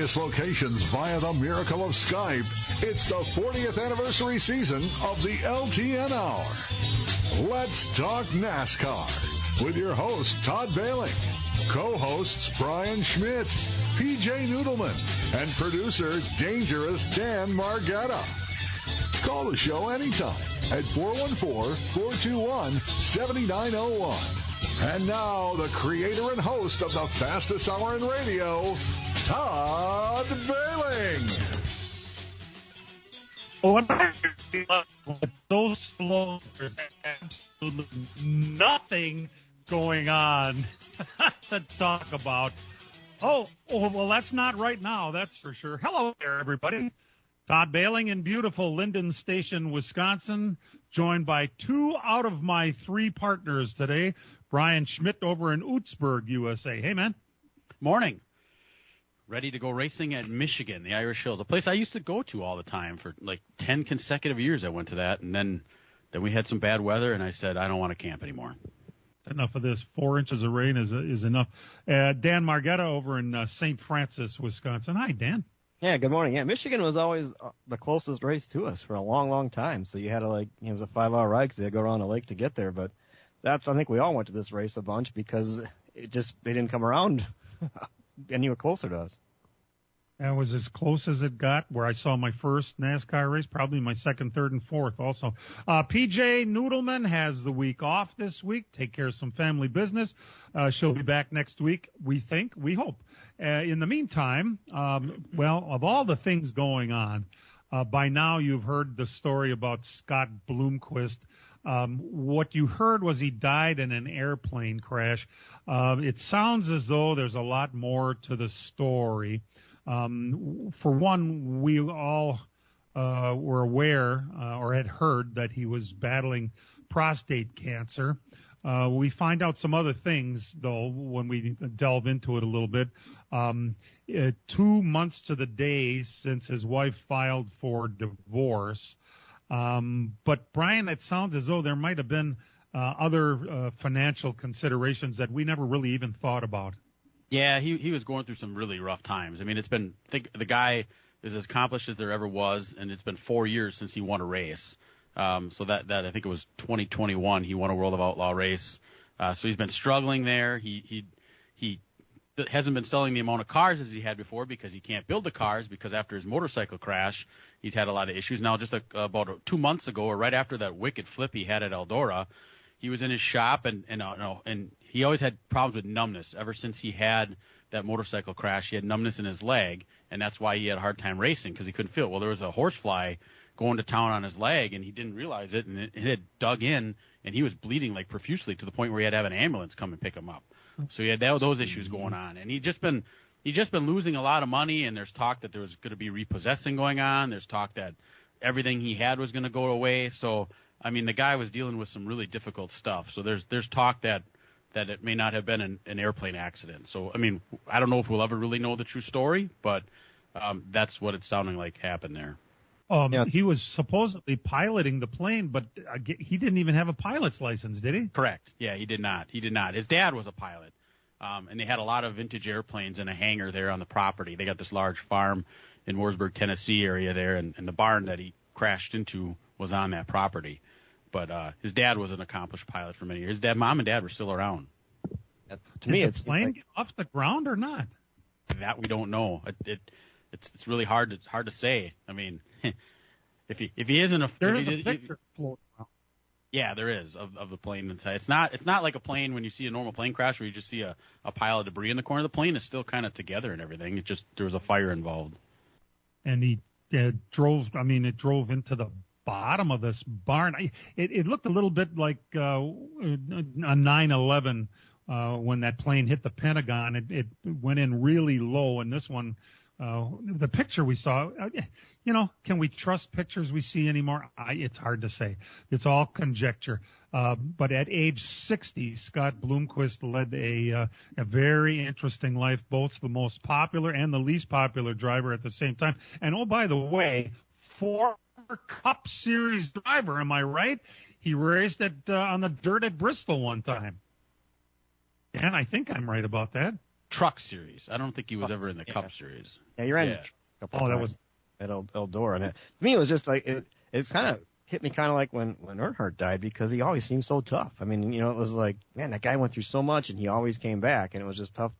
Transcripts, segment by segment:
various locations via the miracle of Skype, it's the 40th anniversary season of the LTN Hour. Let's talk NASCAR with your host, Todd Bailing, co-hosts Brian Schmidt, PJ Noodleman, and producer Dangerous Dan Margetta. Call the show anytime at 414-421-7901. And now, the creator and host of the fastest hour in radio, Todd Bailing. So slow, there's absolutely nothing going on to talk about. Oh, well, that's not right now, that's for sure. Hello there, everybody. Todd Bailing in beautiful Linden Station, Wisconsin, joined by 2 out of my 3 partners today. Brian Schmidt over in Oostburg, USA. Hey, man. Morning. Ready to go racing at Michigan, the Irish Hills, a place I used to go to all the time for like 10 consecutive years. I went to that, and then we had some bad weather, and I said, I don't want to camp anymore. Enough of this. 4 inches of rain is enough. Dan Margetta over in St. Francis, Wisconsin. Hi, Dan. Yeah, good morning. Yeah, Michigan was always the closest race to us for a long, long time. So you had to it was a 5-hour ride because you had to go around the lake to get there. But I think we all went to this race a bunch because they didn't come around anywhere closer to us. That was as close as it got, where I saw my first NASCAR race, probably my second, third, and fourth also. PJ Noodleman has the week off this week. Take care of some family business. She'll be back next week, we hope. In the meantime, of all the things going on, by now you've heard the story about Scott Bloomquist. What you heard was he died in an airplane crash. It sounds as though there's a lot more to the story. For one, we all were aware or had heard that he was battling prostate cancer. We find out some other things, though, when we delve into it a little bit. 2 months to the day since his wife filed for divorce. But, Brian, it sounds as though there might have been other financial considerations that we never really even thought about. Yeah, he was going through some really rough times. I mean, the guy is as accomplished as there ever was, and it's been 4 years since he won a race. So that I think it was 2021 he won a World of Outlaw race. So he's been struggling there. He hasn't been selling the amount of cars as he had before because he can't build the cars because after his motorcycle crash, he's had a lot of issues. Now, just about 2 months ago, or right after that wicked flip he had at Eldora, he was in his shop and he always had problems with numbness. Ever since he had that motorcycle crash, he had numbness in his leg, and that's why he had a hard time racing because he couldn't feel it. Well, there was a horsefly going to town on his leg, and he didn't realize it, and it had dug in, and he was bleeding like profusely to the point where he had to have an ambulance come and pick him up. So he had those issues going on, and he's just been losing a lot of money. And there's talk that there was going to be repossessing going on. There's talk that everything he had was going to go away. So I mean, the guy was dealing with some really difficult stuff. So there's talk that it may not have been an airplane accident. So I mean, I don't know if we'll ever really know the true story, but that's what it's sounding like happened there. He was supposedly piloting the plane, but he didn't even have a pilot's license, did he? Correct. Yeah, he did not. His dad was a pilot, and they had a lot of vintage airplanes in a hangar there on the property. They got this large farm in Mooresburg, Tennessee area there, and the barn that he crashed into was on that property. But his dad was an accomplished pilot for many years. His mom and dad were still around. To me, did the plane get off the ground or not? That we don't know. It's really hard to say. I mean, if he isn't a there's a picture floating around. Yeah, there is of the plane inside. It's not like a plane when you see a normal plane crash where you just see a pile of debris in the corner. The plane is still kind of together and everything. It just there was a fire involved. And he drove. I mean, it drove into the bottom of this barn. It looked a little bit like a 9/11 when that plane hit the Pentagon. It went in really low, and this one. The picture we saw, can we trust pictures we see anymore? It's hard to say. It's all conjecture. But at age 60, Scott Bloomquist led a very interesting life, both the most popular and the least popular driver at the same time. And, oh, by the way, former Cup Series driver, am I right? He raced on the dirt at Bristol one time. And I think I'm right about that. Truck Series. I don't think he was ever in the Cup Series. Yeah, you ran a couple times. That was at Eldora. And to me, it was just like it's kind of hit me kind of like when Earnhardt died, because he always seemed so tough. I mean, it was like, man, that guy went through so much and he always came back, and it was just tough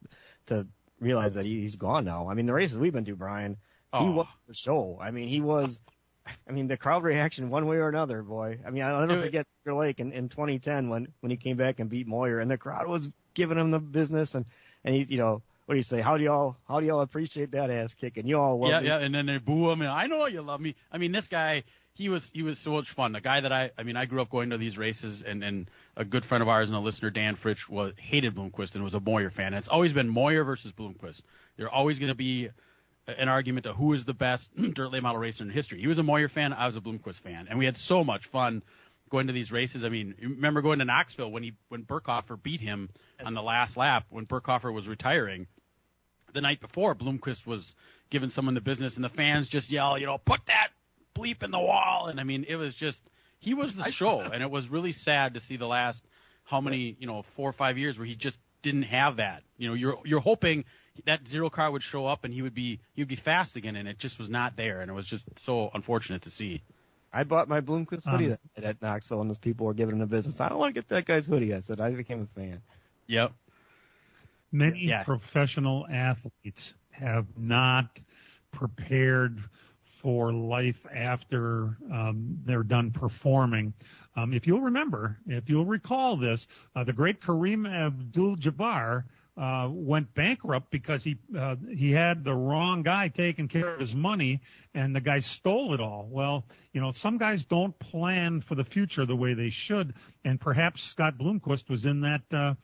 to realize that he's gone now. I mean, the races we've been to, Brian, he was the show. I mean, the crowd reaction one way or another, boy. I mean, I'll never forget Cedar Lake in 2010 when he came back and beat Moyer, and the crowd was giving him the business, and he, what do you say? How do y'all appreciate that ass kicking? You all love me. Yeah, and then they boo him, and I know you love me. I mean, this guy, he was so much fun. The guy that I grew up going to these races, and a good friend of ours and a listener, Dan Fritsch, hated Bloomquist and was a Moyer fan. And it's always been Moyer versus Bloomquist. They're always going to be an argument to who is the best dirt late model racer in history. He was a Moyer fan, I was a Bloomquist fan, and we had so much fun going to these races. I mean, you remember going to Knoxville when Birkhofer beat him on the last lap when Birkhofer was retiring. The night before, Bloomquist was giving someone the business, and the fans just yell, put that bleep in the wall. And I mean, it was just, he was the show, and it was really sad to see the last 4 or 5 years where he just didn't have that. You're hoping that zero car would show up and he would be fast again, and it just was not there, and it was just so unfortunate to see. I bought my Bloomquist hoodie at Knoxville, and those people were giving him the business. I don't want to get that guy's hoodie. I said I became a fan. Yep. Many professional athletes have not prepared for life after they're done performing. If you'll recall this, the great Kareem Abdul-Jabbar went bankrupt because he had the wrong guy taking care of his money, and the guy stole it all. Well, some guys don't plan for the future the way they should, and perhaps Scott Bloomquist was in that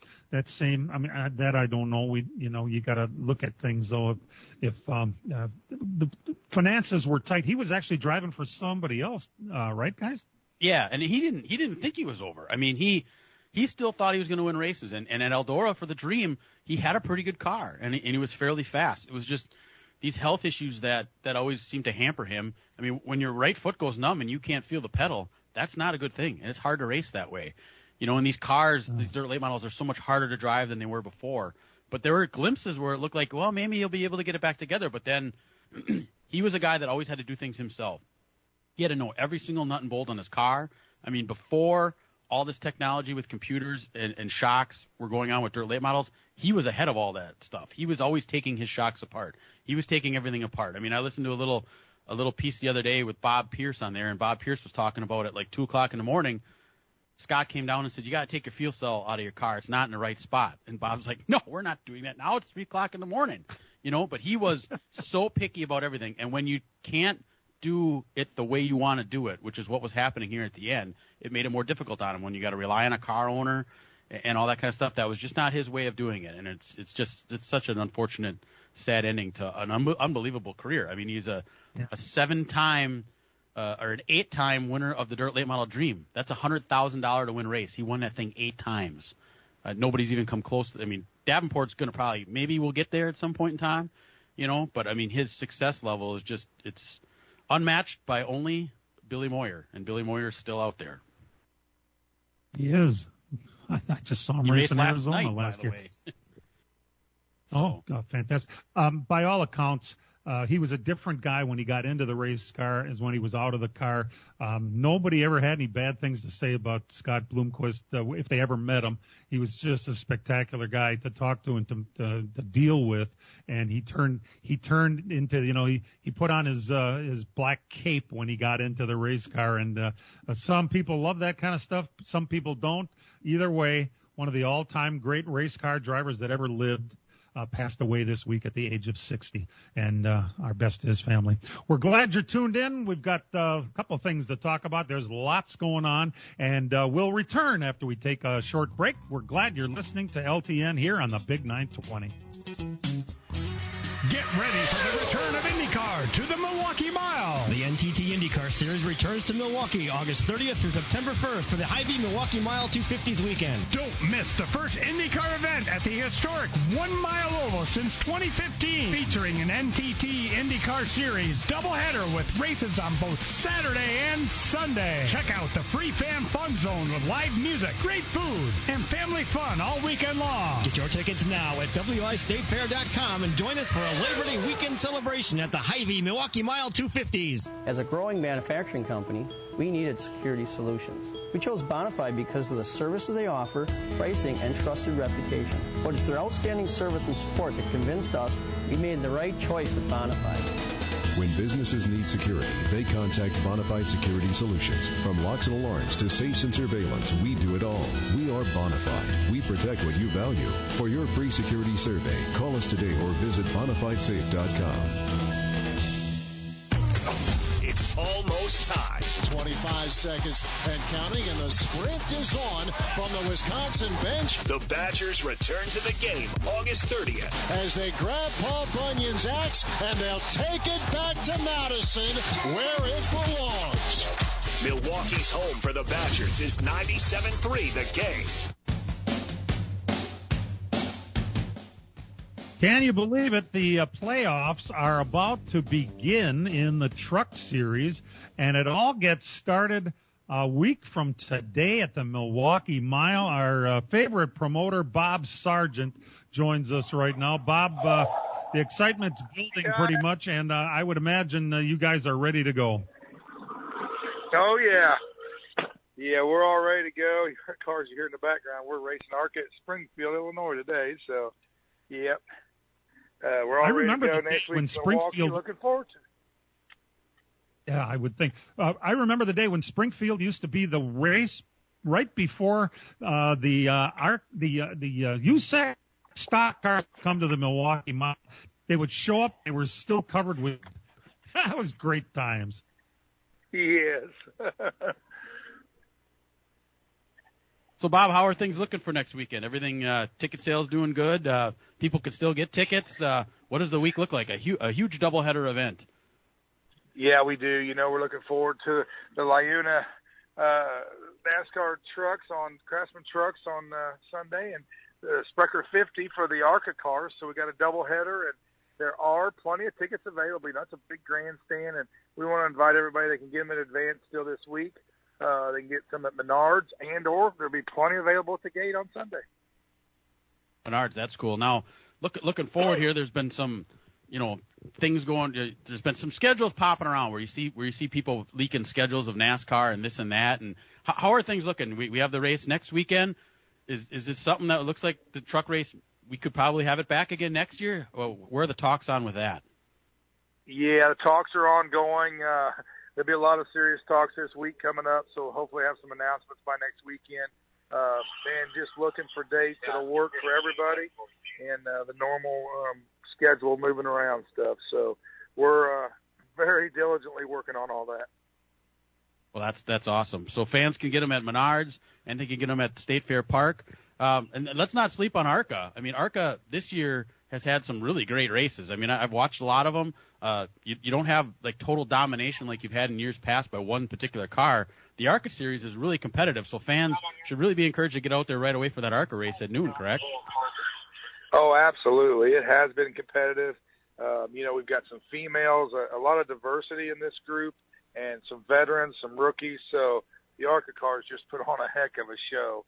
same. I mean, that I don't know. You got to look at things though. If the finances were tight, he was actually driving for somebody else, right, guys? Yeah, and he didn't think he was over. I mean, he still thought he was going to win races, and at Eldora for the Dream, he had a pretty good car, and he was fairly fast. It was just these health issues that always seem to hamper him. I mean, when your right foot goes numb and you can't feel the pedal, that's not a good thing, and it's hard to race that way. And these cars, these dirt late models, are so much harder to drive than they were before. But there were glimpses where it looked like, well, maybe he'll be able to get it back together. But then he was a guy that always had to do things himself. He had to know every single nut and bolt on his car. I mean, before all this technology with computers and shocks were going on with dirt late models, he was ahead of all that stuff. He was always taking his shocks apart. He was taking everything apart. I mean, I listened to a little piece the other day with Bob Pierce on there, and Bob Pierce was talking about it like 2 o'clock in the morning. Scott came down and said, you got to take your fuel cell out of your car. It's not in the right spot. And Bob's like, no, we're not doing that. Now it's 3 o'clock in the morning. But he was so picky about everything. And when you can't do it the way you want to do it, which is what was happening here at the end, it made it more difficult on him when you got to rely on a car owner and all that kind of stuff. That was just not his way of doing it. And it's such an unfortunate, sad ending to an unbelievable career. I mean, he's a 7-time or an 8-time winner of the dirt late model Dream. That's $100,000 to win race. He won that thing 8 times. Nobody's even come close. I mean, Davenport's going to maybe we'll get there at some point in time, but I mean, his success level is just, it's unmatched by only Billy Moyer, and Billy Moyer's still out there. He is. I just saw him race in Arizona last year. Oh, fantastic. By all accounts, he was a different guy when he got into the race car as when he was out of the car. Nobody ever had any bad things to say about Scott Bloomquist if they ever met him. He was just a spectacular guy to talk to and to deal with. And he turned into, he put on his black cape when he got into the race car. And some people love that kind of stuff. Some people don't. Either way, one of the all-time great race car drivers that ever lived. Passed away this week at the age of 60, and our best to his family. We're glad you're tuned in. We've got a couple of things to talk about. There's lots going on, and we'll return after we take a short break. We're glad you're listening to LTN here on the Big 920. Get ready for the return of IndyCar to the Milwaukee Mile. The NTT IndyCar Series returns to Milwaukee August 30th through September 1st for the Hy-Vee Milwaukee Mile 250s weekend. Don't miss the first IndyCar event at the historic 1 Mile Oval since 2015, featuring an NTT IndyCar Series doubleheader with races on both Saturday and Sunday. Check out the free fan fun zone with live music, great food, and family fun all weekend long. Get your tickets now at wistatefair.com and join us for a Labor Day weekend celebration at the Hy-Vee Milwaukee Mile 250s. As a growing manufacturing company, we needed security solutions. We chose Bonafide because of the services they offer, pricing, and trusted reputation. But it's their outstanding service and support that convinced us we made the right choice with Bonafide. When businesses need security, they contact Bonafide Security Solutions. From locks and alarms to safes and surveillance, we do it all. We are Bonafide. We protect what you value. For your free security survey, call us today or visit bonafidesafe.com. It's almost time. 25 seconds and counting, and the sprint is on from the Wisconsin bench. The Badgers return to the game August 30th. As they grab Paul Bunyan's axe, and they'll take it back to Madison, where it belongs. Milwaukee's home for the Badgers is 97-3 the game. Can you believe it? The playoffs are about to begin in the Truck Series, and it all gets started a week from today at the Milwaukee Mile. Our favorite promoter, Bob Sargent, joins us right now. Bob, the excitement's building pretty much, and I would imagine you guys are ready to go. Oh, yeah. Yeah, we're all ready to go. Cars you hear in the background. We're racing ARCA at Springfield, Illinois today, so, yep. We're all ready to go next week. When Springfield, looking forward to it. Yeah, I would think. I remember the day when Springfield used to be the race right before the USAC stock cars come to the Milwaukee Mile. They would show up. They were still covered with. That was great times. Yes. So, Bob, how are things looking for next weekend? Everything, ticket sales doing good? People can still get tickets? What does the week look like? A huge doubleheader event. Yeah, we do. You know, we're looking forward to the LaUna NASCAR trucks Craftsman trucks on Sunday, and the Sprecher 50 for the ARCA cars. So we got a doubleheader, and there are plenty of tickets available. You know, it's a big grandstand, and we want to invite everybody that can get them in advance still this week. They can get some at Menards, or there'll be plenty available at the gate on Sunday. Menards, that's cool. Now, looking forward here, there's been some, things going. There's been some schedules popping around where you see people leaking schedules of NASCAR and this and that. And how are things looking? We have the race next weekend. Is this something that looks like the truck race? We could probably have it back again next year. Well, where are the talks on with that? Yeah, the talks are ongoing. There'll be a lot of serious talks this week coming up, so hopefully have some announcements by next weekend. And just looking for dates that'll work for everybody and the normal schedule moving around stuff. So we're very diligently working on all that. Well, that's awesome. So fans can get them at Menards, and they can get them at State Fair Park. And let's not sleep on ARCA. I mean, ARCA this year has had some really great races. I mean, I've watched a lot of them. You don't have like total domination like you've had in years past by one particular car. The ARCA series is really competitive, so fans should really be encouraged to get out there right away for that ARCA race at noon, correct? Oh, absolutely. It has been competitive. We've got some females, a lot of diversity in this group, and some veterans, some rookies. So the ARCA cars just put on a heck of a show.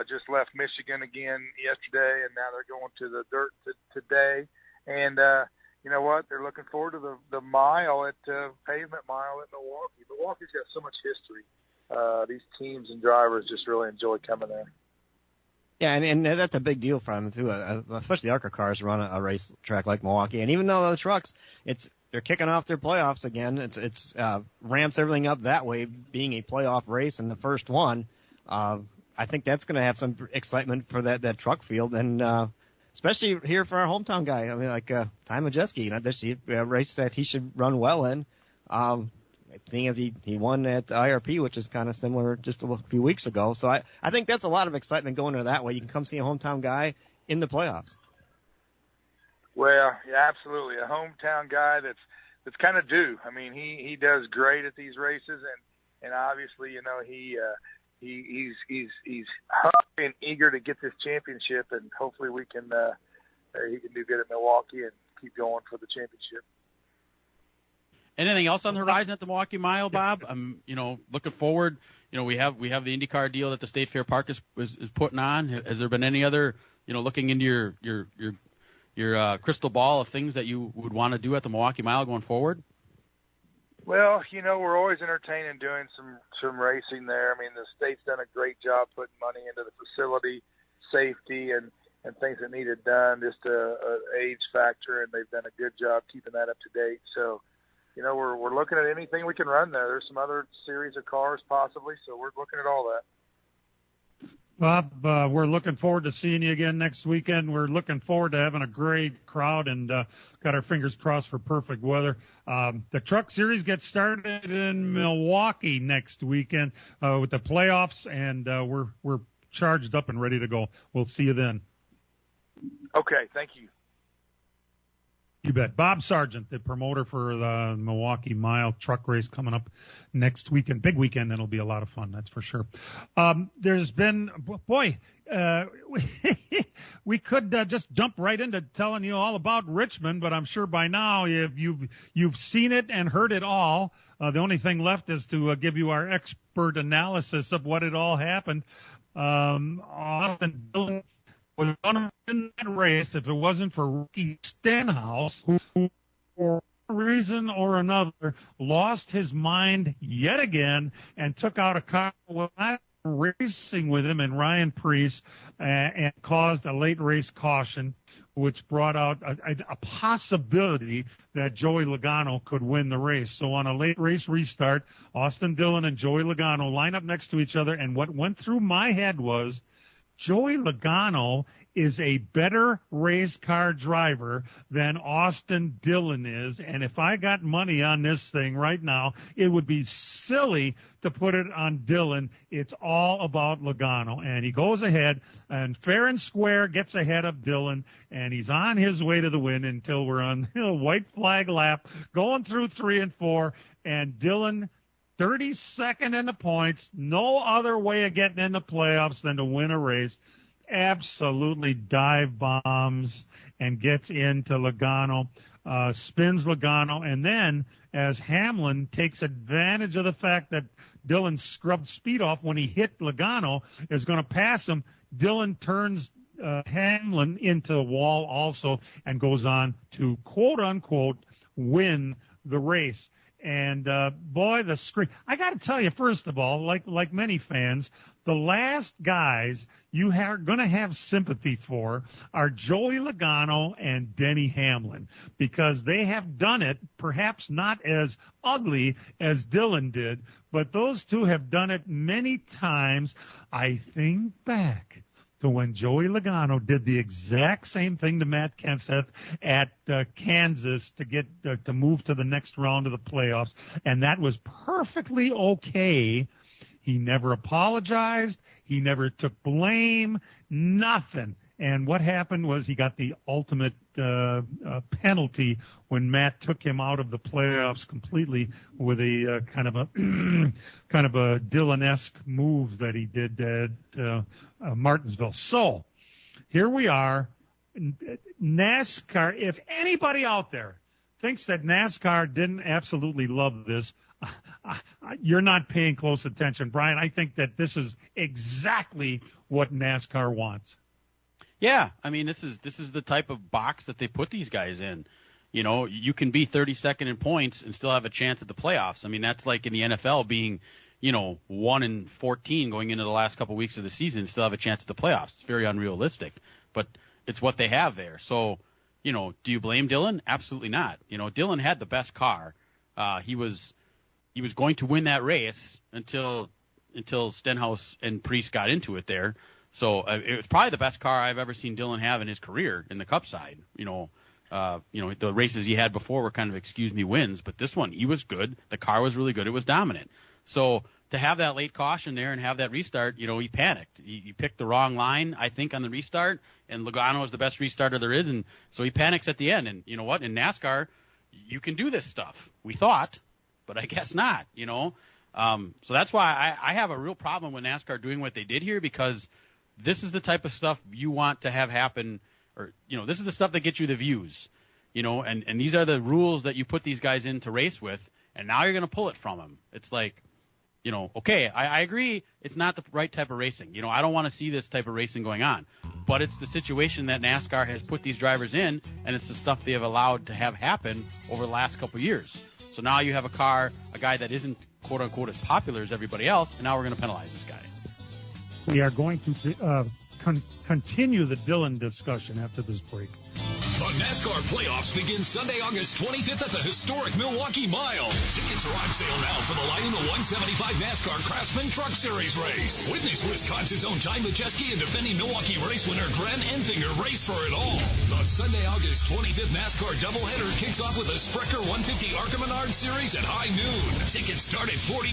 Just left Michigan again yesterday, and now they're going to the dirt today. And you know what? They're looking forward to the mile at Pavement Mile at Milwaukee. Milwaukee's got so much history. These teams and drivers just really enjoy coming there. Yeah, and that's a big deal for them too. Especially the ARCA cars run a race track like Milwaukee, and even though the trucks, they're kicking off their playoffs again. It's ramps everything up that way, being a playoff race and the first one. I think that's going to have some excitement for that truck field, and especially here for our hometown guy. I mean, like Ty Majeski, this race that he should run well in. Seeing as he won at IRP, which is kind of similar just a few weeks ago. So I think that's a lot of excitement going to that way. You can come see a hometown guy in the playoffs. Well, yeah, absolutely. A hometown guy that's kind of due. I mean, he does great at these races, and obviously, you know, he's hungry and eager to get this championship, and hopefully he can do good at Milwaukee and keep going for the championship. Anything else on the horizon at the Milwaukee Mile, Bob? I'm, looking forward. We have the IndyCar deal that the State Fair Park is putting on. Has there been any other, looking into your crystal ball of things that you would want to do at the Milwaukee Mile going forward? Well, we're always entertaining doing some racing there. I mean, the state's done a great job putting money into the facility, safety, and things that needed done, just a age factor, and they've done a good job keeping that up to date. So, we're looking at anything we can run there. There's some other series of cars possibly, so we're looking at all that. Bob, we're looking forward to seeing you again next weekend. We're looking forward to having a great crowd and got our fingers crossed for perfect weather. The Truck Series gets started in Milwaukee next weekend with the playoffs, and we're charged up and ready to go. We'll see you then. Okay, thank you. You bet. Bob Sargent, the promoter for the Milwaukee Mile truck race coming up next weekend. Big weekend. It'll be a lot of fun, that's for sure. There's been, we could just jump right into telling you all about Richmond, but I'm sure by now you've seen it and heard it all. The only thing left is to give you our expert analysis of what it all happened. Austin Dillon was going to win that race if it wasn't for Ricky Stenhouse, who for one reason or another lost his mind yet again and took out a car not racing with him and Ryan Preece and caused a late race caution, which brought out a possibility that Joey Logano could win the race. So on a late race restart, Austin Dillon and Joey Logano line up next to each other, and what went through my head was, Joey Logano is a better race car driver than Austin Dillon is, and if I got money on this thing right now, it would be silly to put it on Dillon. It's all about Logano, and he goes ahead, and fair and square gets ahead of Dillon, and he's on his way to the win until we're on a white flag lap, going through 3 and 4, and Dillon 32nd in the points, no other way of getting in the playoffs than to win a race, absolutely dive bombs and gets into Logano, spins Logano, and then as Hamlin takes advantage of the fact that Dillon scrubbed speed off when he hit Logano, is going to pass him, Dillon turns Hamlin into the wall also and goes on to quote-unquote win the race. And, boy, the screen. I got to tell you, first of all, like many fans, the last guys you are going to have sympathy for are Joey Logano and Denny Hamlin, because they have done it, perhaps not as ugly as Dillon did, but those two have done it many times. I think back to when Joey Logano did the exact same thing to Matt Kenseth at Kansas to get to move to the next round of the playoffs, and that was perfectly okay. He never apologized. He never took blame, nothing. And what happened was he got the ultimate penalty when Matt took him out of the playoffs completely with a kind of a Dillon-esque move that he did at Martinsville. So here we are, NASCAR. If anybody out there thinks that NASCAR didn't absolutely love this, you're not paying close attention, Brian. I think that this is exactly what NASCAR wants. Yeah, I mean, this is the type of box that they put these guys in. You can be 32nd in points and still have a chance at the playoffs. I mean, that's like in the NFL being, 1-14 going into the last couple weeks of the season, still have a chance at the playoffs. It's very unrealistic, but it's what they have there. So, do you blame Dillon? Absolutely not. Dillon had the best car. He was going to win that race until Stenhouse and Preece got into it there. So it was probably the best car I've ever seen Dillon have in his career in the Cup side. The races he had before were kind of excuse me wins, but this one he was good. The car was really good. It was dominant. So to have that late caution there and have that restart, he panicked. He picked the wrong line, I think, on the restart, and Logano is the best restarter there is, and so he panics at the end. And you know what? In NASCAR, you can do this stuff. We thought, but I guess not, So that's why I have a real problem with NASCAR doing what they did here, because this is the type of stuff you want to have happen, or, this is the stuff that gets you the views, and these are the rules that you put these guys in to race with, and now you're going to pull it from them. It's like, okay, I agree it's not the right type of racing. I don't want to see this type of racing going on. But it's the situation that NASCAR has put these drivers in, and it's the stuff they have allowed to have happen over the last couple of years. So now you have a guy that isn't, quote-unquote, as popular as everybody else, and now we're going to penalize this guy. We are going to continue the Dillon discussion after this break. The NASCAR playoffs begin Sunday, August 25th at the historic Milwaukee Mile. Tickets are on sale now for the Lionel 175 NASCAR Craftsman Truck Series race. Witness Wisconsin's own Ty Majeski and defending Milwaukee race winner Grant Enfinger race for it all. The Sunday, August 25th NASCAR doubleheader kicks off with the Sprecher 150 ARCA Menard Series at high noon. Tickets start at $40.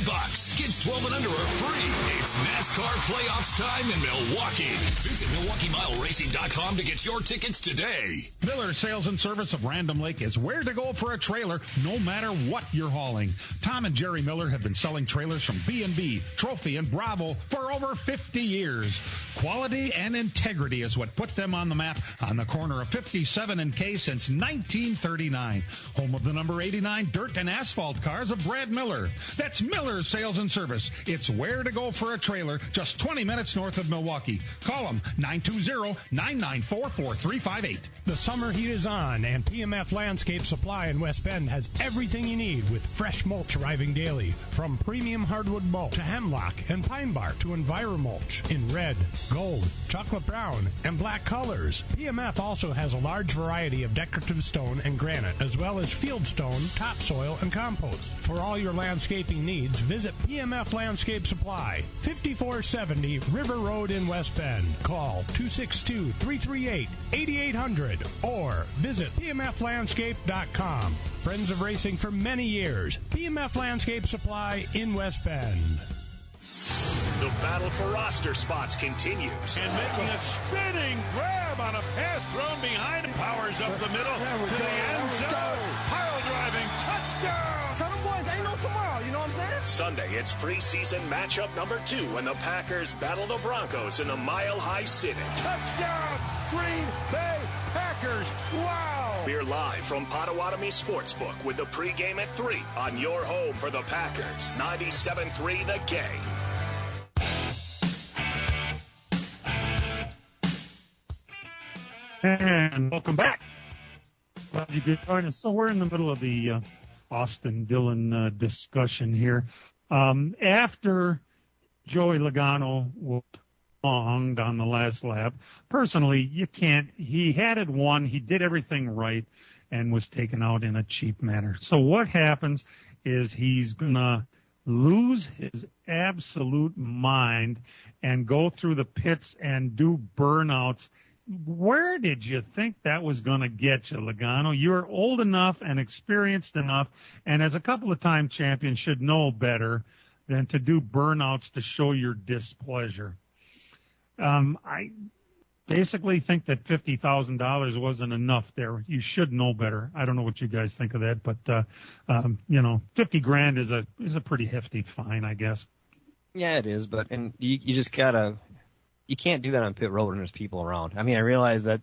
Kids 12 and under are free. It's NASCAR playoffs time in Milwaukee. Visit MilwaukeeMileRacing.com to get your tickets today. Miller Sales and Service of Random Lake is where to go for a trailer, no matter what you're hauling. Tom and Jerry Miller have been selling trailers from B&B, Trophy, and Bravo for over 50 years. Quality and integrity is what put them on the map on the corner of 57 and K since 1939. Home of the number 89 dirt and asphalt cars of Brad Miller. That's Miller Sales and Service. It's where to go for a trailer, just 20 minutes north of Milwaukee. Call them 920-994-4358. The summer heat is on, and PMF Landscape Supply in West Bend has everything you need with fresh mulch arriving daily. From premium hardwood mulch to hemlock and pine bark to EnviroMulch in red, gold, chocolate brown, and black colors. PMF also has a large variety of decorative stone and granite, as well as field stone, topsoil, and compost. For all your landscaping needs, visit PMF Landscape Supply, 5470 River Road in West Bend. Call 262-338-8800 or visit pmflandscape.com. Friends of racing for many years. PMF Landscape Supply in West Bend. The battle for roster spots continues. And making a spinning grab on a pass thrown behind him. Powers up the middle to the end zone. Pile driving touchdown. Tell them boys, ain't no tomorrow, you know what I'm saying? Sunday, it's preseason matchup number 2 when the Packers battle the Broncos in the Mile High City. Touchdown, Green Bay Packers. Wow. We're live from Potawatomi Sportsbook with the pregame at 3 on your home for the Packers. 97.3 The Game. And welcome back. Glad you could join us. So we're in the middle of the Austin Dillon discussion here. After Joey Logano was hunged on the last lap, personally, you can't. He had it won. He did everything right and was taken out in a cheap manner. So what happens is he's going to lose his absolute mind and go through the pits and do burnouts. Where did you think that was going to get you, Logano? You're old enough and experienced enough, and as a couple of time champion should know better than to do burnouts to show your displeasure. I basically think that $50,000 wasn't enough there. You should know better. I don't know what you guys think of that, but $50,000 is a pretty hefty fine, I guess. Yeah, it is, but you just gotta. You can't do that on pit road when there's people around. I mean, I realize that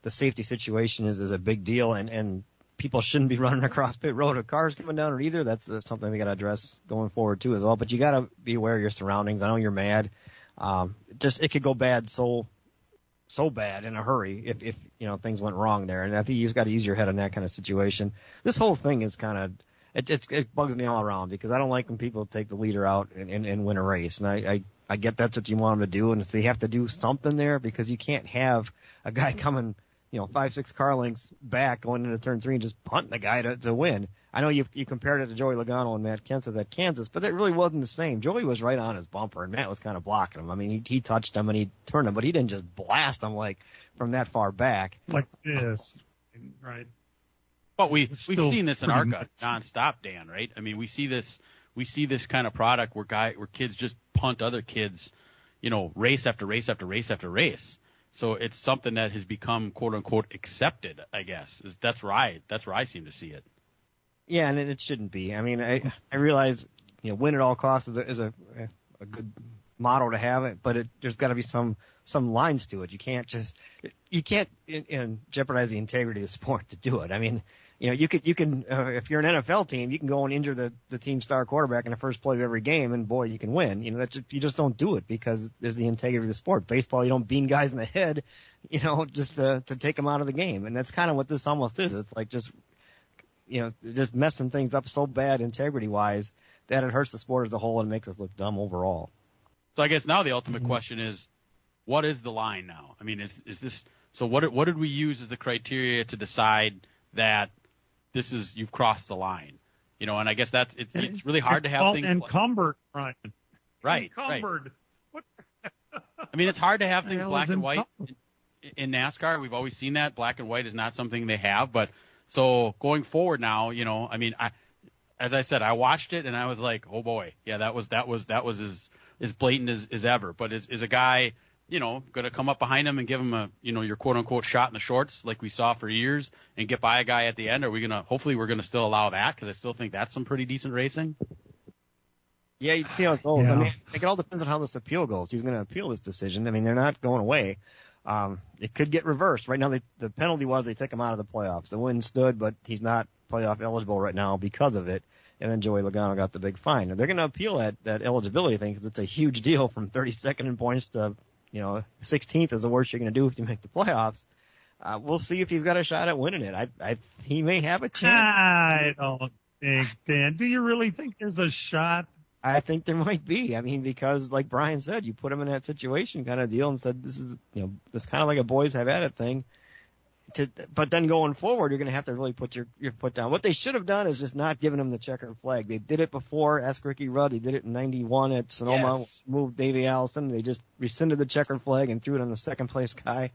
the safety situation is a big deal, and people shouldn't be running across pit road with cars coming down or either. That's something we got to address going forward too as well. But you got to be aware of your surroundings. I know you're mad. It could go bad so bad in a hurry if things went wrong there. And I think you just got to use your head in that kind of situation. This whole thing is kind of it bugs me all around because I don't like when people take the leader out and win a race. And I get that's what you want them to do, and they have to do something there because you can't have a guy coming, 5-6 car lengths back going into turn 3 and just punting the guy to win. I know you compared it to Joey Logano and Matt Kenseth at Kansas, but that really wasn't the same. Joey was right on his bumper, and Matt was kind of blocking him. I mean, he touched him and he turned him, but he didn't just blast him like from that far back. Like this, right? But we've seen this in ARCA nonstop, Dan, right? I mean, we see this we see this kind of product where kids just punt other kids, race after race after race after race. So it's something that has become quote unquote accepted, I guess. That's where I seem to see it. Yeah, and it shouldn't be. I mean, I realize, win at all costs is a good motto to have it, but there's got to be some lines to it. You can't jeopardize the integrity of the sport to do it. I mean, you can if you're an NFL team, you can go and injure the team star quarterback in the first play of every game, and boy, you can win. You just don't do it because there's the integrity of the sport. Baseball, you don't bean guys in the head, just to take them out of the game, and that's kind of what this almost is. It's like just messing things up so bad integrity wise that it hurts the sport as a whole and makes us look dumb overall. So I guess now the ultimate question is, what is the line now? I mean, is this so? What did we use as the criteria to decide that you've crossed the line? And I guess it's really hard to have things encumbered, Ryan. Right. Encumbered. Right. I mean, it's hard to have things black and white in NASCAR. We've always seen that black and white is not something they have. But so going forward now, I mean, as I said, I watched it and I was like, oh boy, yeah, that was as blatant as ever. But is a guy, going to come up behind him and give him your quote unquote shot in the shorts like we saw for years and get by a guy at the end? Hopefully we're going to still allow that, because I still think that's some pretty decent racing. Yeah, you'd see how it goes. Yeah. I mean, it all depends on how this appeal goes. He's going to appeal this decision. I mean, they're not going away. It could get reversed. Right now, the penalty was they took him out of the playoffs. The win stood, but he's not playoff eligible right now because of it. And then Joey Logano got the big fine. And they're going to appeal that eligibility thing because it's a huge deal from 32nd in points to 16th is the worst you're going to do if you make the playoffs. We'll see if he's got a shot at winning it. He may have a chance. I don't think, Dan. Do you really think there's a shot? I think there might be. I mean, because like Brian said, you put him in that situation kind of deal and said this is this kind of like a boys have at it thing. But then going forward, you're going to have to really put your foot down. What they should have done is just not giving him the checkered flag. They did it before. Ask Ricky Rudd. He did it in '91 at Sonoma. Yes. Moved Davey Allison. They just rescinded the checkered flag and threw it on the second place guy.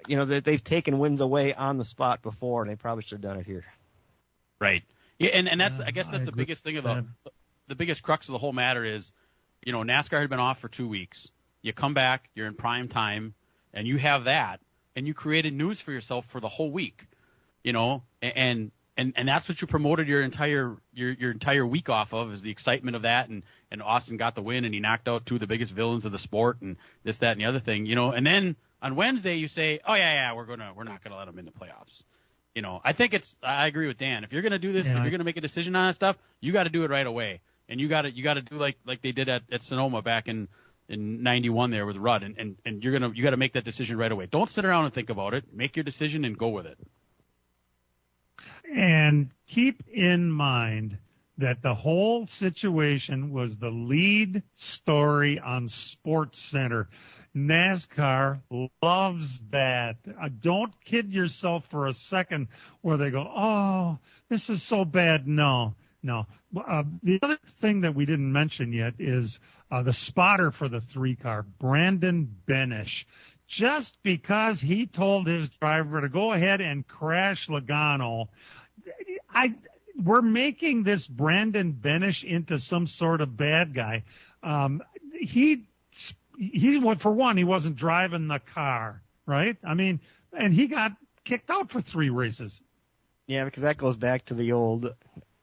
They've taken wins away on the spot before, and they probably should have done it here. Right. Yeah, and that's I guess that's the biggest thing of the biggest crux of the whole matter is, NASCAR had been off for 2 weeks. You come back, you're in prime time, and you have that. And you created news for yourself for the whole week, and that's what you promoted your entire week off of, is the excitement of that. And Austin got the win and he knocked out two of the biggest villains of the sport and this, that, and the other thing, and then on Wednesday you say, oh yeah, we're not gonna let them in the playoffs. I think I agree with Dan. If you're gonna do this, if you're gonna make a decision on that stuff, you got to do it right away, and you got to do like they did at Sonoma back in '91 there with Rudd, and you got to make that decision right away. Don't sit around and think about it. Make your decision and go with it. And keep in mind that the whole situation was the lead story on SportsCenter. NASCAR loves that. Don't kid yourself for a second where they go, oh, this is so bad. No. The other thing that we didn't mention yet is the spotter for the 3-car, Brandon Benish. Just because he told his driver to go ahead and crash Logano, we're making this Brandon Benish into some sort of bad guy. He for one, he wasn't driving the car, right? I mean, and he got kicked out for 3 races. Yeah, because that goes back to the old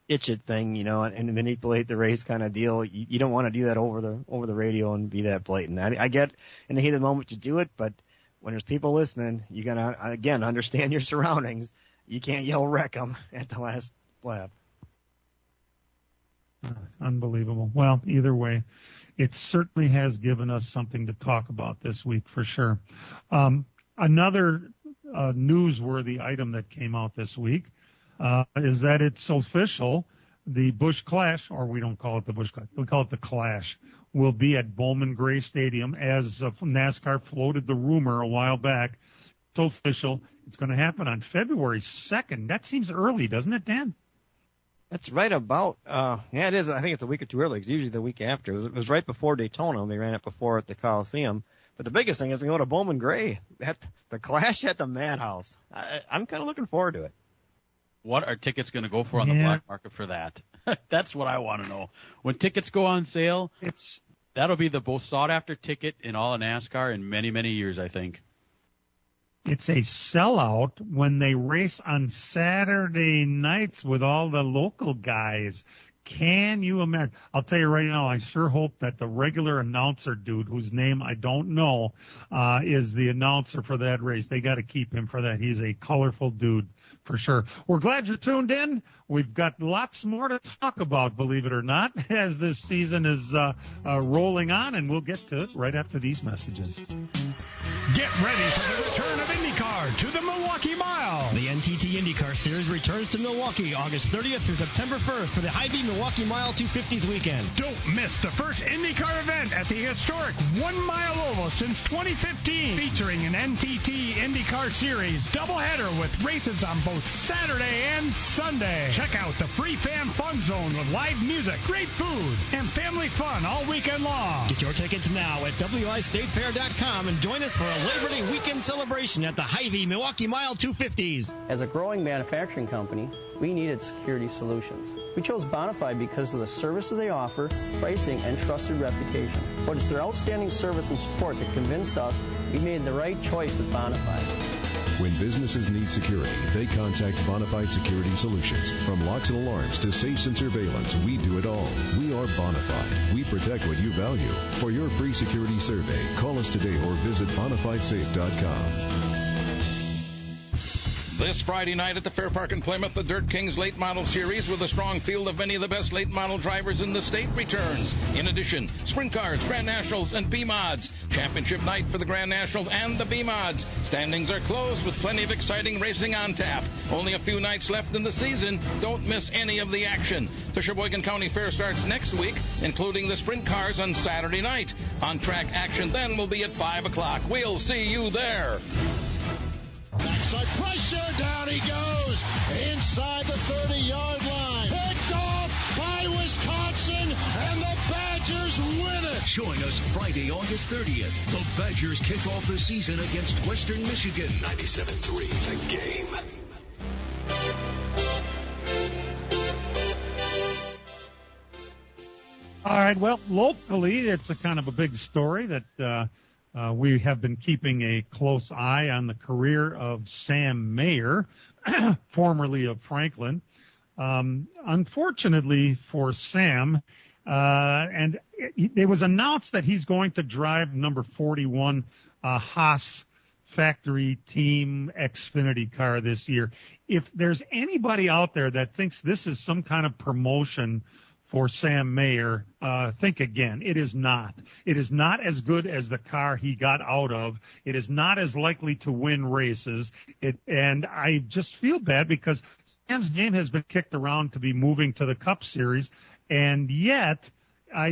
itch it thing, and manipulate the race kind of deal. You don't want to do that over the radio and be that blatant. I get in the heat of the moment you do it, but when there's people listening, you gotta again understand your surroundings. You can't yell wreck them at the last lap. Unbelievable. Well, either way, it certainly has given us something to talk about this week for sure. Another newsworthy item that came out this week is that it's official. The Busch Clash, or we don't call it the Busch Clash, we call it the Clash, will be at Bowman Gray Stadium, as NASCAR floated the rumor a while back. It's official. It's going to happen on February 2nd. That seems early, doesn't it, Dan? That's right about, yeah, it is. I think it's a week or two early. It's usually the week after. It was right before Daytona. They ran it before at the Coliseum. But the biggest thing is to go to Bowman Gray, at the Clash at the Madhouse. I'm kind of looking forward to it. What are tickets going to go for on the black market for that? That's what I want to know. When tickets go on sale, that'll be the most sought-after ticket in all of NASCAR in many, many years, I think. It's a sellout when they race on Saturday nights with all the local guys. Can you imagine? I'll tell you right now, I sure hope that the regular announcer dude, whose name I don't know, is the announcer for that race. They got to keep him for that. He's a colorful dude for sure. We're glad you're tuned in. We've got lots more to talk about, believe it or not, as this season is rolling on, and we'll get to it right after these messages. Get ready for the return of IndyCar to the Milwaukee Mile. The NTT IndyCar Series returns to Milwaukee August 30th through September 1st for the Hy-Vee Milwaukee Mile 250s weekend. Don't miss the first IndyCar event at the historic 1 Mile Oval since 2015, featuring an NTT IndyCar Series doubleheader with races on both Saturday and Sunday. Check out the free fan fun zone with live music, great food, and family fun all weekend long. Get your tickets now at WIStatefair.com and join us for a Labor Day weekend celebration at the Hy-Vee Milwaukee Mile 250s. As a growing manufacturing company, we needed security solutions. We chose Bonafide because of the services they offer, pricing, and trusted reputation. But it's their outstanding service and support that convinced us we made the right choice with Bonafide. When businesses need security, they contact Bonafide Security Solutions. From locks and alarms to safes and surveillance, we do it all. We are Bonafide. We protect what you value. For your free security survey, call us today or visit BonafideSafe.com. This Friday night at the Fair Park in Plymouth, the Dirt Kings Late Model Series with a strong field of many of the best late model drivers in the state returns. In addition, Sprint Cars, Grand Nationals, and B-Mods. Championship night for the Grand Nationals and the B-Mods. Standings are closed with plenty of exciting racing on tap. Only a few nights left in the season. Don't miss any of the action. The Sheboygan County Fair starts next week, including the Sprint Cars on Saturday night. On-track action then will be at 5 o'clock. We'll see you there. Backside pressure, down he goes, inside the 30-yard line. Picked off by Wisconsin, and the Badgers win it. Join us Friday, August 30th. The Badgers kick off the season against Western Michigan. 97.3 The Game. All right, well, locally, it's a kind of a big story that we have been keeping a close eye on the career of Sam Mayer, formerly of Franklin. Unfortunately for Sam, and it was announced that he's going to drive number 41 Haas factory team Xfinity car this year. If there's anybody out there that thinks this is some kind of promotion for Sam Mayer, think again. It is not. It is not as good as the car he got out of. It is not as likely to win races. And I just feel bad because Sam's name has been kicked around to be moving to the Cup Series, and yet I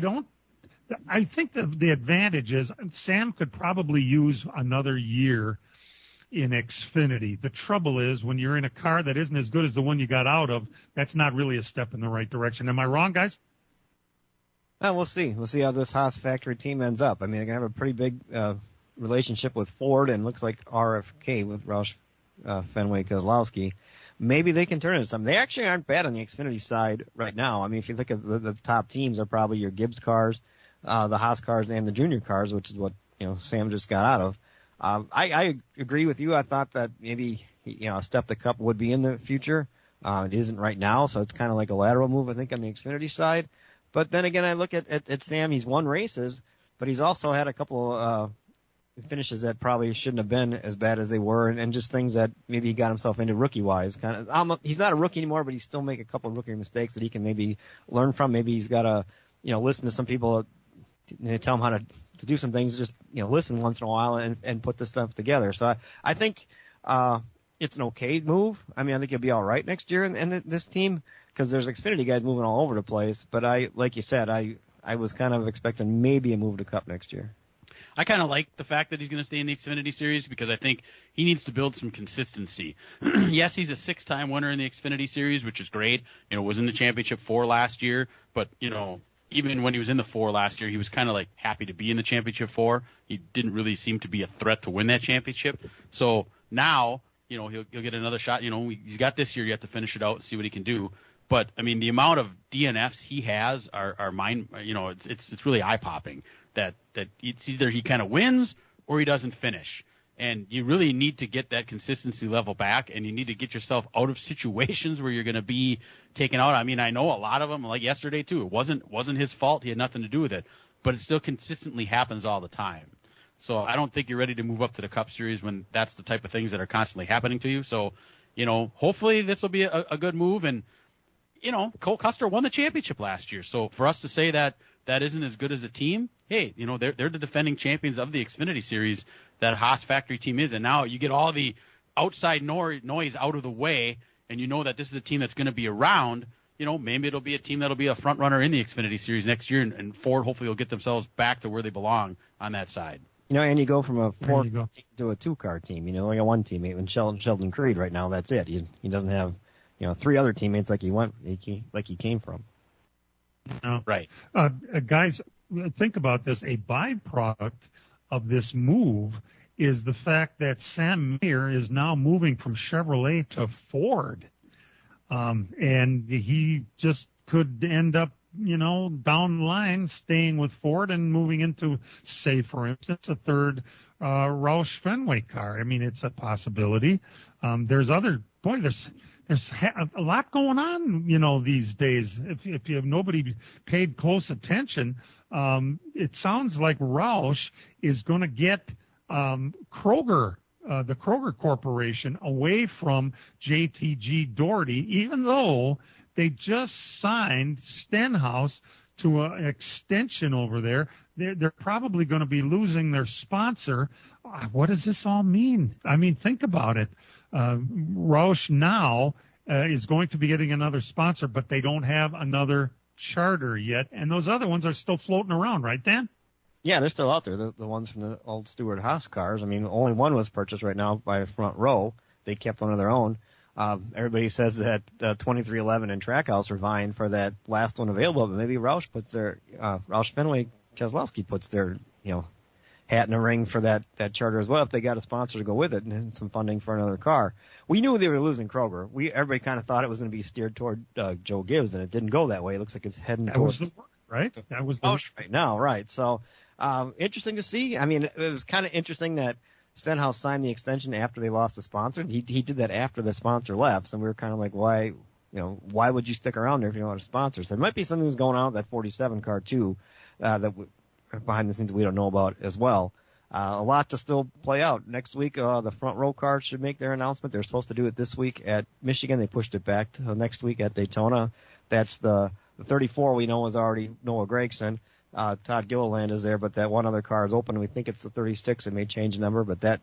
think the advantage is Sam could probably use another year in Xfinity. The trouble is when you're in a car that isn't as good as the one you got out of, that's not really a step in the right direction. Am I wrong, guys? We'll see. We'll see how this Haas factory team ends up. I mean, they're going to have a pretty big relationship with Ford and looks like RFK with Roush Fenway Kozlowski. Maybe they can turn into something. They actually aren't bad on the Xfinity side right now. I mean, if you look at the top teams are probably your Gibbs cars, the Haas cars, and the junior cars, which is what Sam just got out of. I agree with you. I thought that maybe a step the Cup would be in the future. It isn't right now, so it's kind of like a lateral move, I think, on the Xfinity side. But then again, I look at Sam. He's won races, but he's also had a couple finishes that probably shouldn't have been as bad as they were, and just things that maybe he got himself into rookie-wise. He's not a rookie anymore, but he still make a couple of rookie mistakes that he can maybe learn from. Maybe he's got to listen to some people tell him how to do some things, just listen once in a while and put this stuff together. So I think it's an okay move. I mean, I think he'll be all right next year in this team because there's Xfinity guys moving all over the place. But like you said, I was kind of expecting maybe a move to Cup next year. I kind of like the fact that he's going to stay in the Xfinity Series because I think he needs to build some consistency. Yes, he's a 6-time winner in the Xfinity Series, which is great. Was in the championship 4 last year, but even when he was in the 4 last year, he was kind of like happy to be in the championship 4. He didn't really seem to be a threat to win that championship. So now, he'll get another shot. He's got this year. You have to finish it out and see what he can do. But I mean, the amount of DNFs he has are mind, it's really eye popping that it's either he kind of wins or he doesn't finish. And you really need to get that consistency level back, and you need to get yourself out of situations where you're going to be taken out. I mean, I know a lot of them, like yesterday too. It wasn't his fault. He had nothing to do with it, but it still consistently happens all the time. So I don't think you're ready to move up to the Cup Series when that's the type of things that are constantly happening to you. So, hopefully this will be a good move. And, Cole Custer won the championship last year. So for us to say that isn't as good as a team, hey, they're the defending champions of the Xfinity Series that Haas factory team is. And now you get all the outside noise out of the way, and you know that this is a team that's going to be around. Maybe it'll be a team that'll be a front runner in the Xfinity Series next year, and Ford hopefully will get themselves back to where they belong on that side. And you go from a 4 team to a 2-car team, like a 1 teammate. And Sheldon Creed right now, that's it. He doesn't have, 3 other teammates like he came from. Right. Guys, think about this. A byproduct of this move is the fact that Sam Mayer is now moving from Chevrolet to Ford. And he just could end up, down the line staying with Ford and moving into, say, for instance, a third Roush Fenway car. I mean, it's a possibility. There's a lot going on, these days. If you have nobody paid close attention, it sounds like Roush is going to get Kroger, the Kroger Corporation, away from JTG Doherty, even though they just signed Stenhouse to an extension over there. They're probably going to be losing their sponsor. What does this all mean? I mean, think about it. Roush now is going to be getting another sponsor, but they don't have another charter yet, and those other ones are still floating around, right, Dan? Yeah, they're still out there, the ones from the old Stewart Haas cars. I mean, only one was purchased right now by Front Row. They kept one of their own. Everybody says that 2311 and Trackhouse are vying for that last one available, but maybe Roush Fenway Keselowski puts their, hat in the ring for that charter as well if they got a sponsor to go with it and some funding for another car. We knew they were losing Kroger. Everybody kind of thought it was going to be steered toward Joe Gibbs, and it didn't go that way. It looks like it's heading towards the work, right? That was the Roush right now, right? So interesting to see. I mean, it was kind of interesting that Stenhouse signed the extension after they lost the sponsor. He did that after the sponsor left, and we were kind of like, why would you stick around there if you don't have a sponsor? So there might be something that's going on with that 47 car too, that behind the scenes we don't know about as well. A lot to still play out. Next week, the Front Row cars should make their announcement. They're supposed to do it this week at Michigan. They pushed it back to next week at Daytona. That's the 34 we know is already Noah Gragson. Todd Gilliland is there, but that one other car is open. We think it's the 36. It may change the number, but that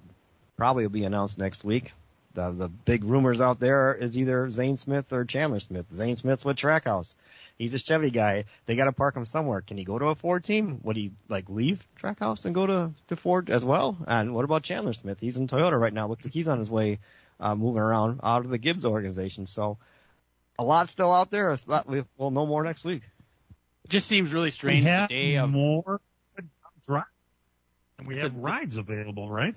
probably will be announced next week. The big rumors out there is either Zane Smith or Chandler Smith. Zane Smith's with Trackhouse. He's a Chevy guy. They got to park him somewhere. Can he go to a Ford team? Would he leave Trackhouse and go to Ford as well? And what about Chandler Smith? He's in Toyota right now. Looks like he's on his way moving around out of the Gibbs organization. So a lot still out there. We'll know more next week. It just seems really strange. We have the day of more drives, and we have rides available, right?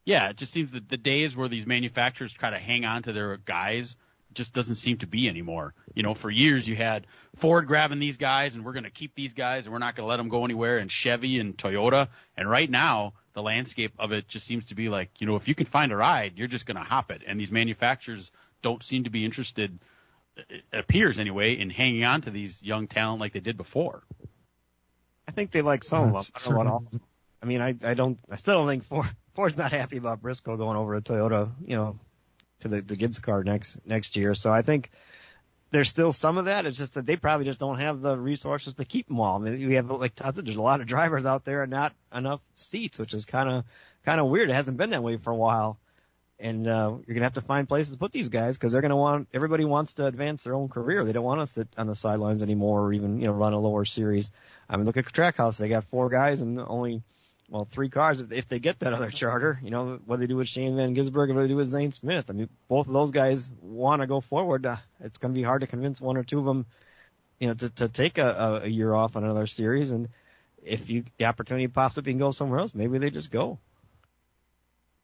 Yeah, it just seems that the days where these manufacturers try to hang on to their guys just doesn't seem to be anymore. For years you had Ford grabbing these guys, and we're going to keep these guys, and we're not going to let them go anywhere, and Chevy and Toyota. And right now, the landscape of it just seems to be like, if you can find a ride, you're just going to hop it. And these manufacturers don't seem to be interested, it appears anyway, in hanging on to these young talent like they did before. I think they like some of them. I don't know about all. I mean, I still don't think Ford's not happy about Briscoe going over to Toyota, to the Gibbs car next year. So I think there's still some of that. It's just that they probably just don't have the resources to keep them all. I mean, we have, like Todd said, there's a lot of drivers out there and not enough seats, which is kind of weird. It hasn't been that way for a while. And you're going to have to find places to put these guys because everybody wants to advance their own career. They don't want to sit on the sidelines anymore or even, run a lower series. I mean, look at Trackhouse. They got 4 guys and only 3 cars if they get that other charter. What they do with Shane Van Gisbergen and what they do with Zane Smith. I mean, both of those guys want to go forward. It's going to be hard to convince one or two of them, to take a year off on another series. And if the opportunity pops up, you can go somewhere else. Maybe they just go.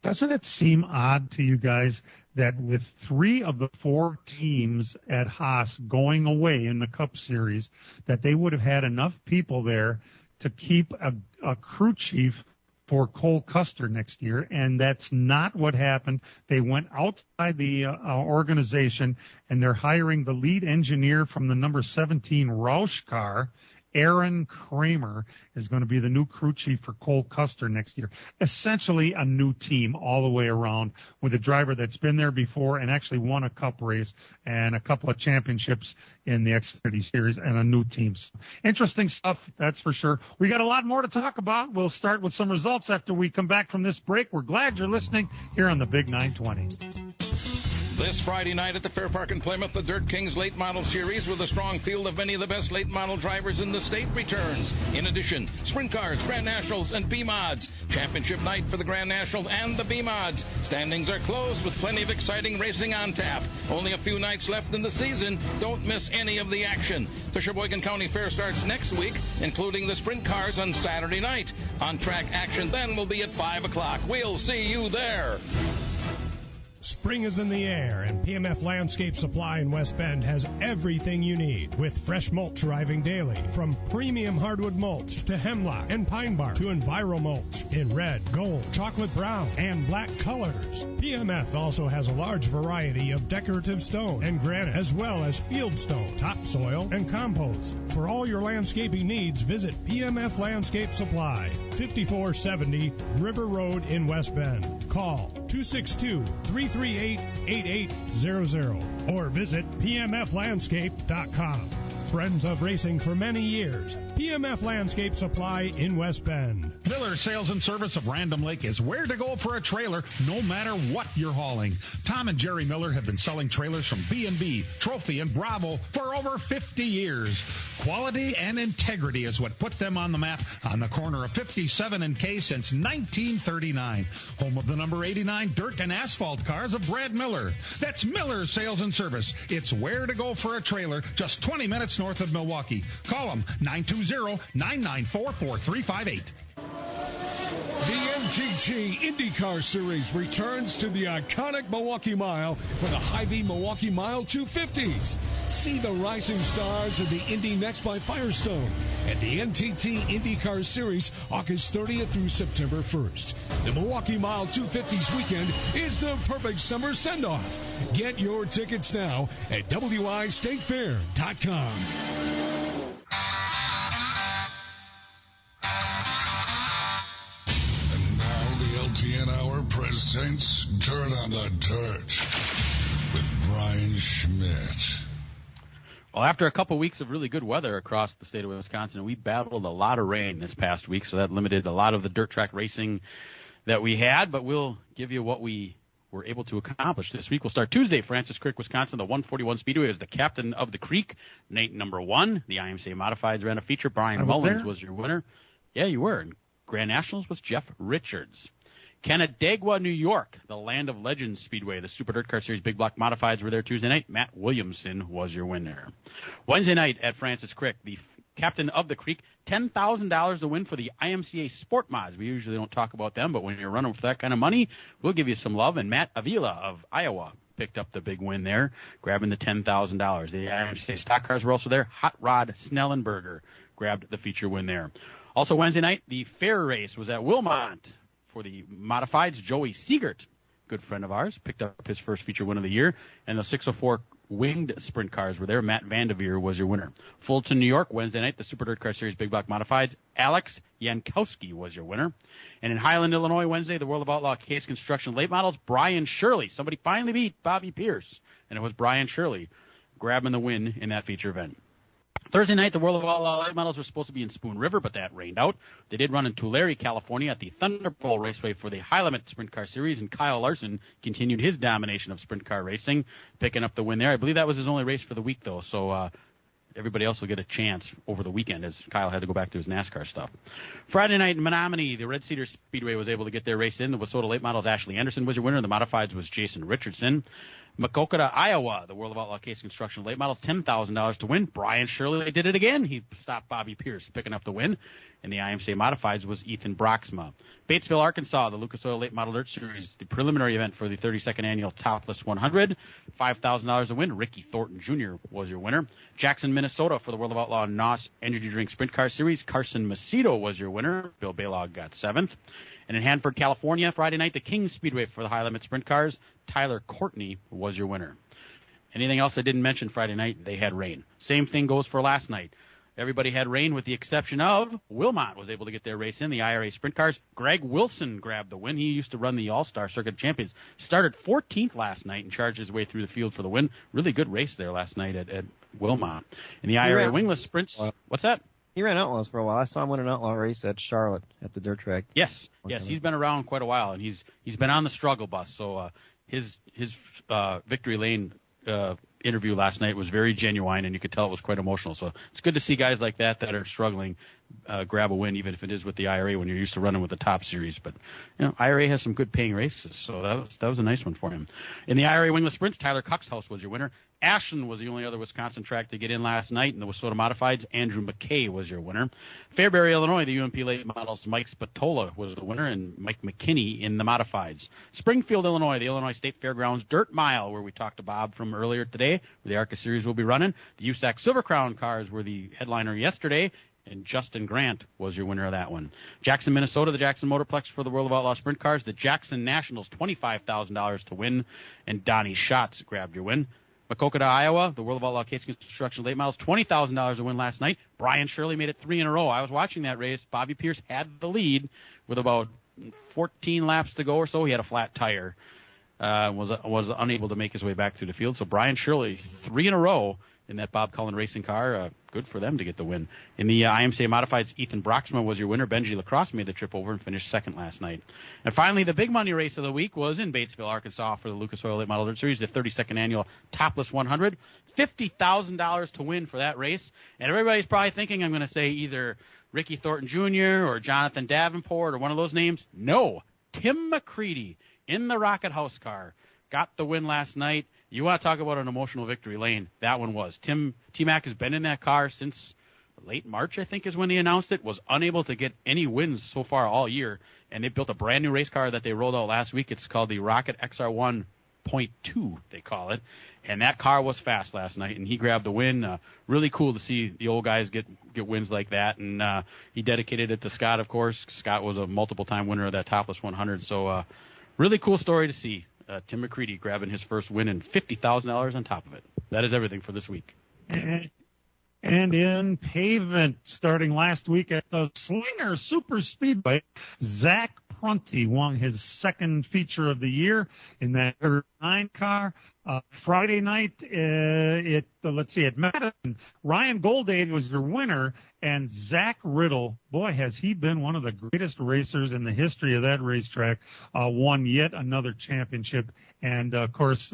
Doesn't it seem odd to you guys that with 3 of the 4 teams at Haas going away in the Cup Series, that they would have had enough people there to keep a crew chief for Cole Custer next year, and that's not what happened. They went outside the organization, and they're hiring the lead engineer from the number 17 Roush car. Aaron Kramer is going to be the new crew chief for Cole Custer next year. Essentially a new team all the way around with a driver that's been there before and actually won a Cup race and a couple of championships in the Xfinity Series and a new team. So, interesting stuff, that's for sure. We got a lot more to talk about. We'll start with some results after we come back from this break. We're glad you're listening here on the Big 920. This Friday night at the Fair Park in Plymouth, the Dirt Kings Late Model Series with a strong field of many of the best late model drivers in the state returns. In addition, Sprint Cars, Grand Nationals, and B-Mods. Championship night for the Grand Nationals and the B-Mods. Standings are closed with plenty of exciting racing on tap. Only a few nights left in the season. Don't miss any of the action. The Sheboygan County Fair starts next week, including the Sprint Cars on Saturday night. On-track action then will be at 5 o'clock. We'll see you there. Spring is in the air, and PMF Landscape Supply in West Bend has everything you need, with fresh mulch arriving daily, from premium hardwood mulch to hemlock and pine bark to Enviro mulch in red, gold, chocolate brown, and black colors. PMF also has a large variety of decorative stone and granite, as well as field stone, topsoil, and compost. For all your landscaping needs, visit PMF Landscape Supply, 5470 River Road in West Bend. Call 262-338-8800 or visit pmflandscape.com. Friends of racing for many years. PMF Landscape Supply in West Bend. Miller Sales and Service of Random Lake is where to go for a trailer no matter what you're hauling. Tom and Jerry Miller have been selling trailers from B&B, Trophy, and Bravo for over 50 years. Quality and integrity is what put them on the map on the corner of 57 and K since 1939. Home of the number 89 dirt and asphalt cars of Brad Miller. That's Miller Sales and Service. It's where to go for a trailer just 20 minutes north of Milwaukee. Call them 920-994-4358. The MGG IndyCar Series returns to the iconic Milwaukee Mile for the Hy-Vee Milwaukee Mile 250s. See the rising stars of the Indy Next by Firestone and the NTT IndyCar Series August 30th through September 1st. The Milwaukee Mile 250s weekend is the perfect summer send-off. Get your tickets now at wistatefair.com. LTN Hour presents Dirt on the Dirt with Brian Schmidt. Well, after a couple weeks of really good weather across the state of Wisconsin, we battled a lot of rain this past week, so that limited a lot of the dirt track racing that we had, but we'll give you what we were able to accomplish this week. We'll start Tuesday, Francis Creek, Wisconsin. The 141 Speedway is the captain of the creek, Nate number 1. The IMCA Modifieds ran a feature. Brian Mullins was your winner. Yeah, you were. And Grand Nationals was Jeff Richards. Canandaigua, New York, the Land of Legends Speedway. The Super Dirt Car Series Big Block Modifieds were there Tuesday night. Matt Williamson was your winner. Wednesday night at Francis Creek, the captain of the creek, $10,000 to win for the IMCA Sport Mods. We usually don't talk about them, but when you're running for that kind of money, we'll give you some love. And Matt Avila of Iowa picked up the big win there, grabbing the $10,000. The IMCA stock cars were also there. Hot Rod Snellenberger grabbed the feature win there. Also Wednesday night, the fair race was at Wilmont. For the Modifieds, Joey Siegert, good friend of ours, picked up his first feature win of the year. And the 604 winged sprint cars were there. Matt Vanderveer was your winner. Fulton, New York, Wednesday night, the Super Dirt Car Series Big Block Modifieds. Alex Yankowski was your winner. And in Highland, Illinois, Wednesday, the World of Outlaw Case Construction Late Models, Brian Shirley. Somebody finally beat Bobby Pierce, and it was Brian Shirley grabbing the win in that feature event. Thursday night, the World of Outlaw Late Models were supposed to be in Spoon River, but that rained out. They did run in Tulare, California at the Thunderbolt Raceway for the High Limit Sprint Car Series, and Kyle Larson continued his domination of sprint car racing, picking up the win there. I believe that was his only race for the week, though, so everybody else will get a chance over the weekend as Kyle had to go back to his NASCAR stuff. Friday night in Menominee, the Red Cedar Speedway was able to get their race in. The Wissota Late Models, Ashley Anderson was your winner. The Modifieds was Jason Richardson. Macokota, Iowa, the World of Outlaw Case Construction Late Models, $10,000 to win. Brian Shirley did it again. He stopped Bobby Pierce, picking up the win. In the IMCA Modifieds was Ethan Broxma. Batesville, Arkansas, the Lucas Oil Late Model Dirt Series, the preliminary event for the 32nd annual Topless 100. $5,000 to win. Ricky Thornton Jr. was your winner. Jackson, Minnesota, for the World of Outlaw NOS Energy Drink Sprint Car Series, Carson Macedo was your winner. Bill Baylog got 7th. And in Hanford, California, Friday night, the King Speedway for the High Limit Sprint Cars, Tyler Courtney was your winner. Anything else I didn't mention Friday night? They had rain. Same thing goes for last night. Everybody had rain with the exception of Wilmot was able to get their race in, the IRA Sprint Cars. Greg Wilson grabbed the win. He used to run the All-Star Circuit Champions. Started 14th last night and charged his way through the field for the win. Really good race there last night at Wilmot. In the IRA Wingless Sprints, what's that? He ran Outlaws for a while. I saw him win an Outlaw race at Charlotte at the dirt track. Yes, he's been around quite a while, and he's been on the struggle bus. So his Victory Lane interview last night was very genuine, and you could tell it was quite emotional. So it's good to see guys like that are struggling grab a win, even if it is with the IRA when you're used to running with the top series. But IRA has some good paying races, so that was a nice one for him. In the IRA Wingless Sprints, Tyler Cuxhouse was your winner. Ashland was the only other Wisconsin track to get in last night. In the Wissota Modifieds, Andrew McKay was your winner. Fairbury, Illinois, the UMP Late Models, Mike Spatola was the winner, and Mike McKinney in the Modifieds. Springfield, Illinois, the Illinois State Fairgrounds Dirt Mile, where we talked to Bob from earlier today, where the ARCA Series will be running. The USAC Silver Crown cars were the headliner yesterday, and Justin Grant was your winner of that one. Jackson, Minnesota, the Jackson Motorplex for the World of Outlaw Sprint Cars. The Jackson Nationals, $25,000 to win, and Donnie Schatz grabbed your win. Maquoketa, Iowa, the World of Outlaw Case Construction Late Models, $20,000 to win last night. Brian Shirley made it 3 in a row. I was watching that race. Bobby Pierce had the lead with about 14 laps to go or so. He had a flat tire. Was unable to make his way back through the field. So Brian Shirley, 3 in a row in that Bob Cullen racing car. Good for them to get the win. In the IMCA Modifieds, Ethan Broxma was your winner. Benji Lacrosse made the trip over and finished second last night. And finally, the big money race of the week was in Batesville, Arkansas for the Lucas Oil Late Model Dirt Series, the 32nd annual Topless 100. $50,000 to win for that race. And everybody's probably thinking I'm going to say either Ricky Thornton Jr. or Jonathan Davenport or one of those names. No, Tim McCready in the Rocket House car got the win last night. You want to talk about an emotional victory lane? That one was. T-Mac has been in that car since late March, I think is when he announced it, was unable to get any wins so far all year, and they built a brand new race car that they rolled out last week. It's called the Rocket XR1.2, they call it, and that car was fast last night, and he grabbed the win. Really cool to see the old guys get wins like that, and he dedicated it to Scott, of course. Scott was a multiple-time winner of that Topless 100, so really cool story to see. Tim McCready grabbing his first win and $50,000 on top of it. That is everything for this week. And in pavement, starting last week at the Slinger Super Speedway, Zach Prunty won his second feature of the year in that 9 car. Friday night, at Madison, Ryan Goldade was your winner, and Zach Riddle, boy, has he been one of the greatest racers in the history of that racetrack, won yet another championship. And, of course,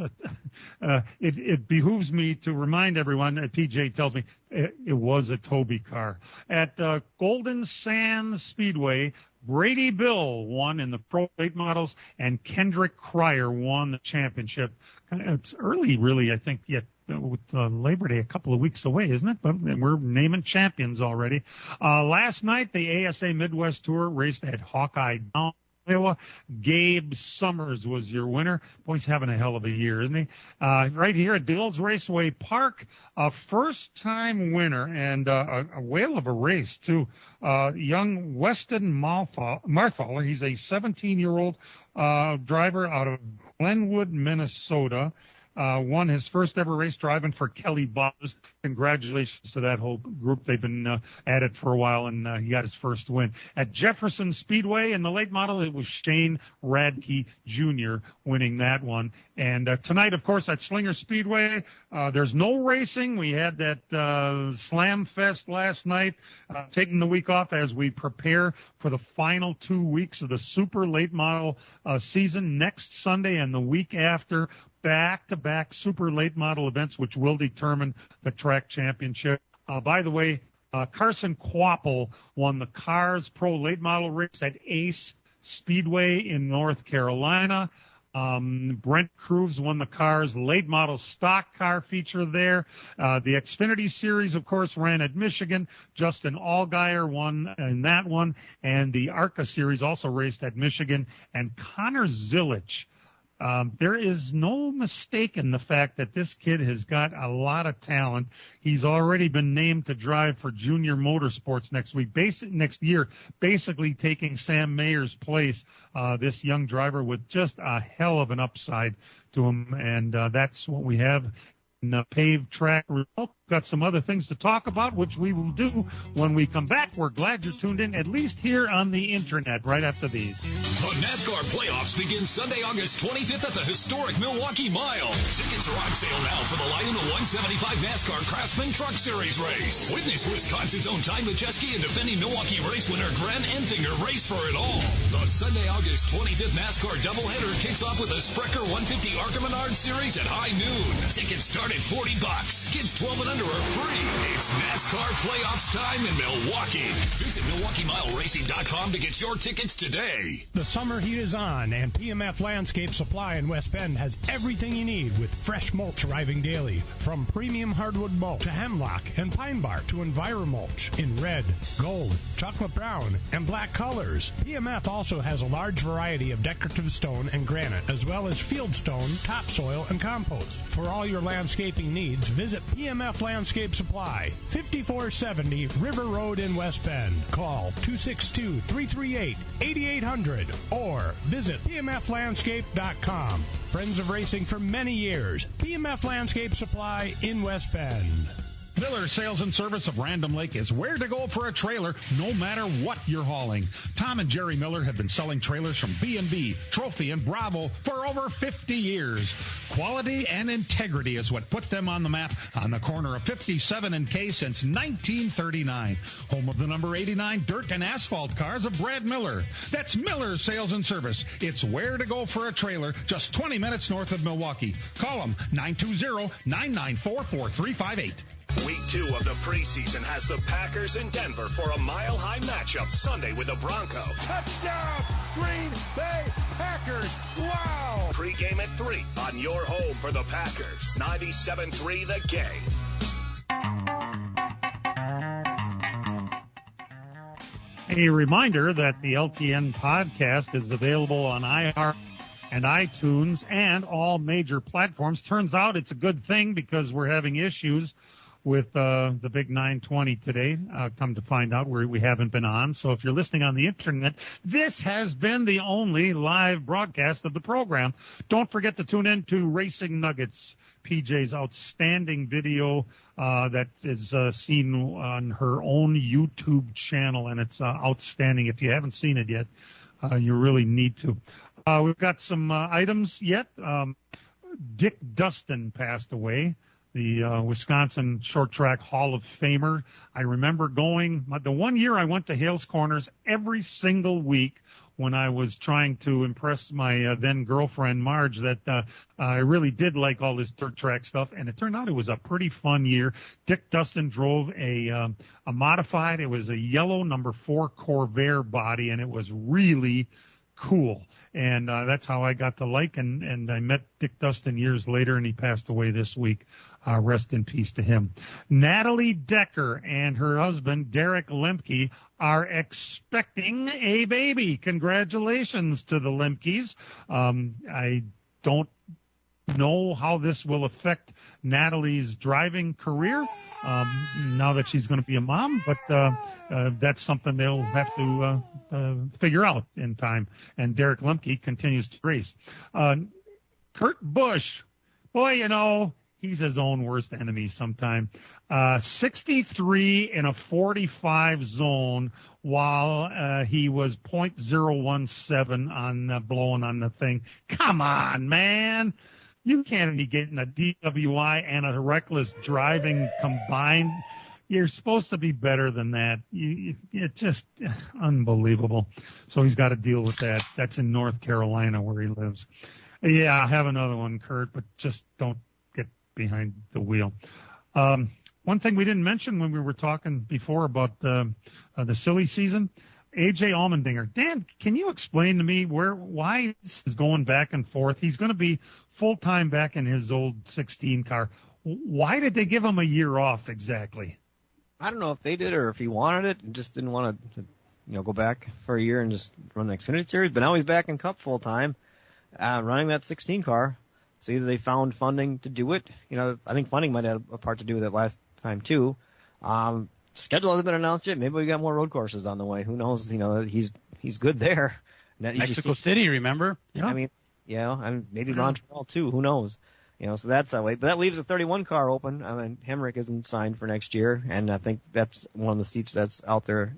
it behooves me to remind everyone, PJ tells me, it was a Toby car. At Golden Sands Speedway, Brady Bill won in the Pro Late Models, and Kendrick Cryer won the championship. It's early, really, I think, yet with Labor Day a couple of weeks away, isn't it? But we're naming champions already. Last night, the ASA Midwest Tour raced at Hawkeye Down, Iowa. Gabe Summers was your winner. Boy, he's having a hell of a year, isn't he? Right here at Dills Raceway Park, a first-time winner and a whale of a race, too. Young Weston Marthal, he's a 17-year-old driver out of Glenwood, Minnesota. Won his first ever race driving for Kelly Buzz. Congratulations to that whole group. They've been at it for a while, and he got his first win. At Jefferson Speedway in the late model, it was Shane Radke Jr. winning that one. And tonight, of course, at Slinger Speedway, there's no racing. We had that Slam Fest last night, taking the week off as we prepare for the final 2 weeks of the super late model season next Sunday and the week after. Back-to-back super late model events, which will determine the track championship. By the way, Carson Quapple won the Cars Pro late model race at Ace Speedway in North Carolina. Brent Cruz won the cars late model stock car feature there. The Xfinity Series, of course, ran at Michigan. Justin Allgaier won in that one. And the ARCA Series also raced at Michigan. And Connor Zilich. There is no mistaking the fact that this kid has got a lot of talent. He's already been named to drive for Junior Motorsports next year, basically taking Sam Mayer's place, this young driver with just a hell of an upside to him. And that's what we have in the paved track result. Got some other things to talk about, which we will do when we come back. We're glad you're tuned in, at least here on the internet, right after these. The NASCAR playoffs begin Sunday, August 25th at the historic Milwaukee Mile. Tickets are on sale now for the Lionel 175 NASCAR Craftsman Truck Series race. Witness Wisconsin's own Ty Majeski and defending Milwaukee race winner Grant Enfinger race for it all. The Sunday, August 25th NASCAR doubleheader kicks off with the Sprecher 150 ARCA Menard Series at high noon. Tickets start at $40. Kids 12 and under are free. It's NASCAR playoffs time in Milwaukee. Visit MilwaukeeMileRacing.com to get your tickets today. The summer heat is on, and PMF Landscape Supply in West Bend has everything you need with fresh mulch arriving daily. From premium hardwood mulch to hemlock and pine bark to EnviroMulch in red, gold, chocolate brown, and black colors. PMF also has a large variety of decorative stone and granite, as well as field stone, topsoil, and compost. For all your landscaping needs, visit PMF Landscape Supply, 5470 River Road in West Bend. Call 262-338-8800 or visit pmflandscape.com. Friends of racing for many years. PMF Landscape Supply in West Bend. Miller Sales and Service of Random Lake is where to go for a trailer, no matter what you're hauling. Tom and Jerry Miller have been selling trailers from B&B, Trophy, and Bravo for over 50 years. Quality and integrity is what put them on the map on the corner of 57 and K since 1939. Home of the number 89 dirt and asphalt cars of Brad Miller. That's Miller Sales and Service. It's where to go for a trailer, just 20 minutes north of Milwaukee. Call them 920-994-4358. Week 2 of the preseason has the Packers in Denver for a mile-high matchup Sunday with the Broncos. Touchdown, Green Bay Packers. Wow. Pre-game at 3 on your home for the Packers. 97.3 The Game. A reminder that the LTN podcast is available on iHeart and iTunes and all major platforms. Turns out it's a good thing because we're having issues with the big 920 today. Come to find out, we haven't been on. So if you're listening on the internet, this has been the only live broadcast of the program. Don't forget to tune in to Racing Nuggets, PJ's outstanding video that is seen on her own YouTube channel, and it's outstanding. If you haven't seen it yet, you really need to. We've got some items yet. Dick Dustin passed away, the Wisconsin Short Track Hall of Famer. I remember going, the one year I went to Hales Corners every single week when I was trying to impress my then girlfriend, Marge, that I really did like all this dirt track stuff. And it turned out it was a pretty fun year. Dick Dustin drove a modified. It was a yellow number 4 Corvair body, and it was really cool. And that's how I got the like, and I met Dick Dustin years later, and he passed away this week. Rest in peace to him. Natalie Decker and her husband, Derek Lemke, are expecting a baby. Congratulations to the Lemkes. I don't know how this will affect Natalie's driving career now that she's going to be a mom, but that's something they'll have to figure out in time. And Derek Lemke continues to race. Kurt Busch, boy, you know, he's his own worst enemy sometime. 63 in a 45 zone while he was .017 on blowing on the thing. Come on, man. You can't be getting a DWI and a reckless driving combined. You're supposed to be better than that. It's just unbelievable. So he's got to deal with that. That's in North Carolina where he lives. Yeah, I have another one, Kurt, but just don't get behind the wheel. One thing we didn't mention when we were talking before about the silly season, AJ Allmendinger. Dan, can you explain to me why this is going back and forth? He's going to be full-time back in his old 16 car. Why did they give him a year off exactly? I don't know if they did or if he wanted it and just didn't want to, go back for a year and just run the Xfinity Series. But now he's back in Cup full-time, running that 16 car. So either they found funding to do it. I think funding might have a part to do with it last time too. Schedule hasn't been announced yet. Maybe we got more road courses on the way. Who knows? He's good there. Mexico City, remember? Yeah. I mean, maybe Montreal too. Who knows? So that's that way. But that leaves a 31 car open. I mean, Hemrick isn't signed for next year, and I think that's one of the seats that's out there.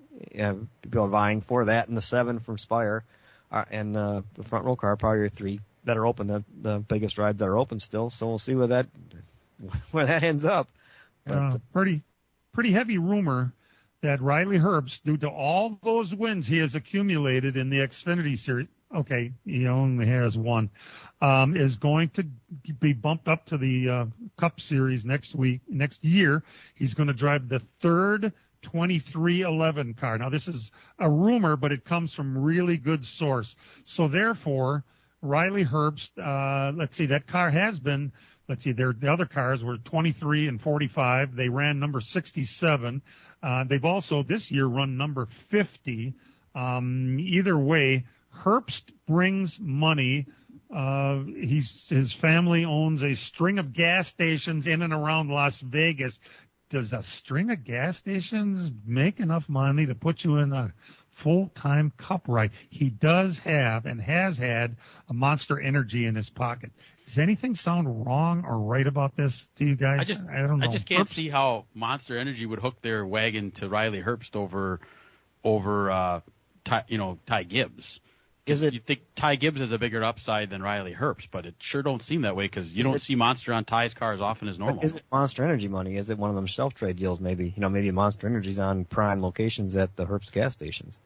People are vying for that, and the 7 from Spire, and the front row car, probably your 3 that are open. The biggest rides that are open still. So we'll see where that ends up. But, pretty heavy rumor that Riley Herbst, due to all those wins he has accumulated in the Xfinity Series, okay, he only has 1, is going to be bumped up to the Cup Series next year. He's going to drive the 3rd 2311 car. Now, this is a rumor, but it comes from really good source. So, therefore, Riley Herbst, that car has been, the other cars were 23 and 45. They ran number 67. They've also this year run number 50. Either way, Herbst brings money. His family owns a string of gas stations in and around Las Vegas. Does a string of gas stations make enough money to put you in a full-time Cup ride? He does have and has had a Monster Energy in his pocket. Does anything sound wrong or right about this to you guys? I don't know. I just can't see how Monster Energy would hook their wagon to Riley Herbst over Ty Gibbs. You think Ty Gibbs has a bigger upside than Riley Herbst, but it sure don't seem that way because you don't see Monster on Ty's car as often as normal. Is it Monster Energy money? Is it one of them shelf trade deals maybe? Maybe Monster Energy's on prime locations at the Herbst gas stations.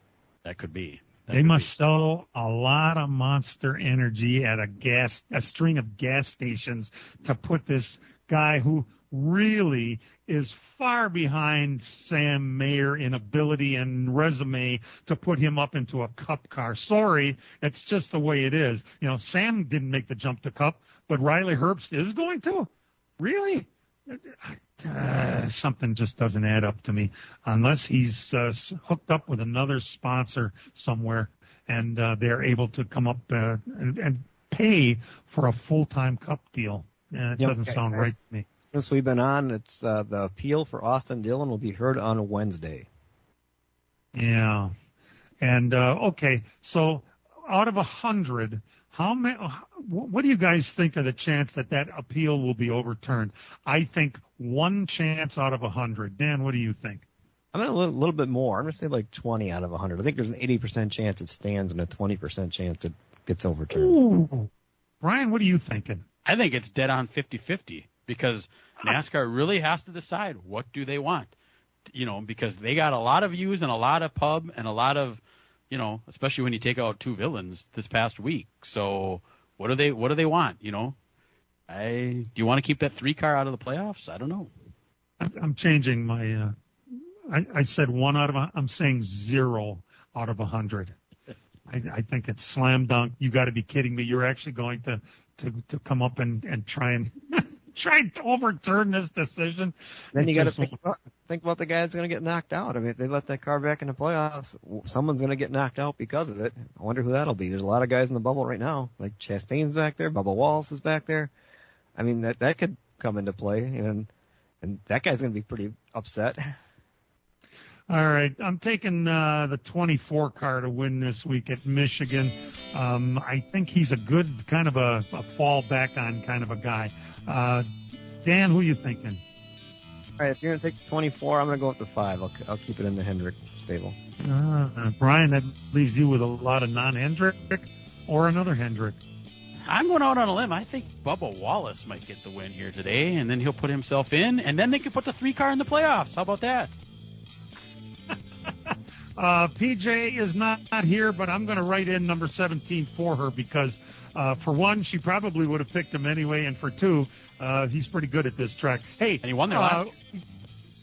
That could be. They must sell a lot of Monster Energy at a string of gas stations to put this guy who really is far behind Sam Mayer in ability and resume to put him up into a Cup car. Sorry, it's just the way it is. Sam didn't make the jump to Cup, but Riley Herbst is going to. Really? Something just doesn't add up to me unless he's hooked up with another sponsor somewhere and they're able to come up and pay for a full-time Cup deal. It doesn't sound right to me. Since we've been on, it's the appeal for Austin Dillon will be heard on Wednesday. Yeah. And, okay, so out of 100, what do you guys think are the chance that appeal will be overturned? I think 1 chance out of 100. Dan, what do you think? I'm going to a little bit more. I'm going to say like 20 out of 100. I think there's an 80% chance it stands and a 20% chance it gets overturned. Ooh. Brian, what are you thinking? I think it's dead on 50-50 because NASCAR really has to decide what do they want. Because they got a lot of views and a lot of pub and a lot of, especially when you take out 2 villains this past week. So what do they want? Do you want to keep that 3 car out of the playoffs? I don't know. I'm changing my, I said 1 out of, I'm saying 0 out of 100. I think it's slam dunk. You got to be kidding me. You're actually going to come up and try and overturn this decision. Then you got to think about the guy that's going to get knocked out. I mean, if they let that car back in the playoffs, someone's going to get knocked out because of it. I wonder who that'll be. There's a lot of guys in the bubble right now. Like Chastain's back there. Bubba Wallace is back there. I mean, that could come into play, and that guy's going to be pretty upset. All right, I'm taking the 24 car to win this week at Michigan. I think he's a good kind of a fallback on kind of a guy. Dan, who are you thinking? All right, if you're going to take the 24, I'm going to go with the 5. I'll keep it in the Hendrick stable. Brian, that leaves you with a lot of non-Hendrick or another Hendrick. I'm going out on a limb. I think Bubba Wallace might get the win here today, and then he'll put himself in, and then they can put the 3 car in the playoffs. How about that? PJ is not here, but I'm going to write in number 17 for her because, for one, she probably would have picked him anyway, and for 2, he's pretty good at this track. Hey, and he won there last.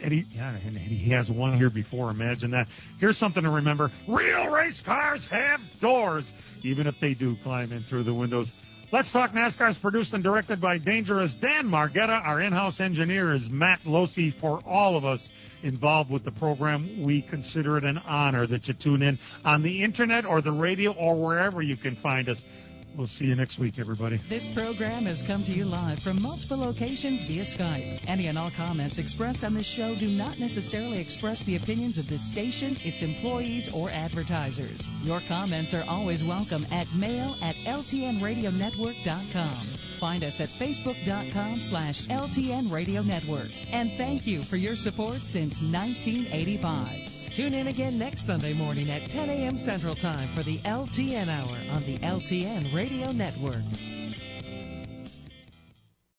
And he has one here before. Imagine that. Here's something to remember. Real race cars have doors, even if they do climb in through the windows. Let's Talk NASCAR is produced and directed by Dangerous Dan Margetta. Our in-house engineer is Matt Losi. For all of us involved with the program, we consider it an honor that you tune in on the internet or the radio or wherever you can find us. We'll see you next week, everybody. This program has come to you live from multiple locations via Skype. Any and all comments expressed on this show do not necessarily express the opinions of this station, its employees, or advertisers. Your comments are always welcome at mail@ltnradionetwork.com. Find us at facebook.com/LTN Radio Network. And thank you for your support since 1985. Tune in again next Sunday morning at 10 a.m. Central Time for the LTN Hour on the LTN Radio Network.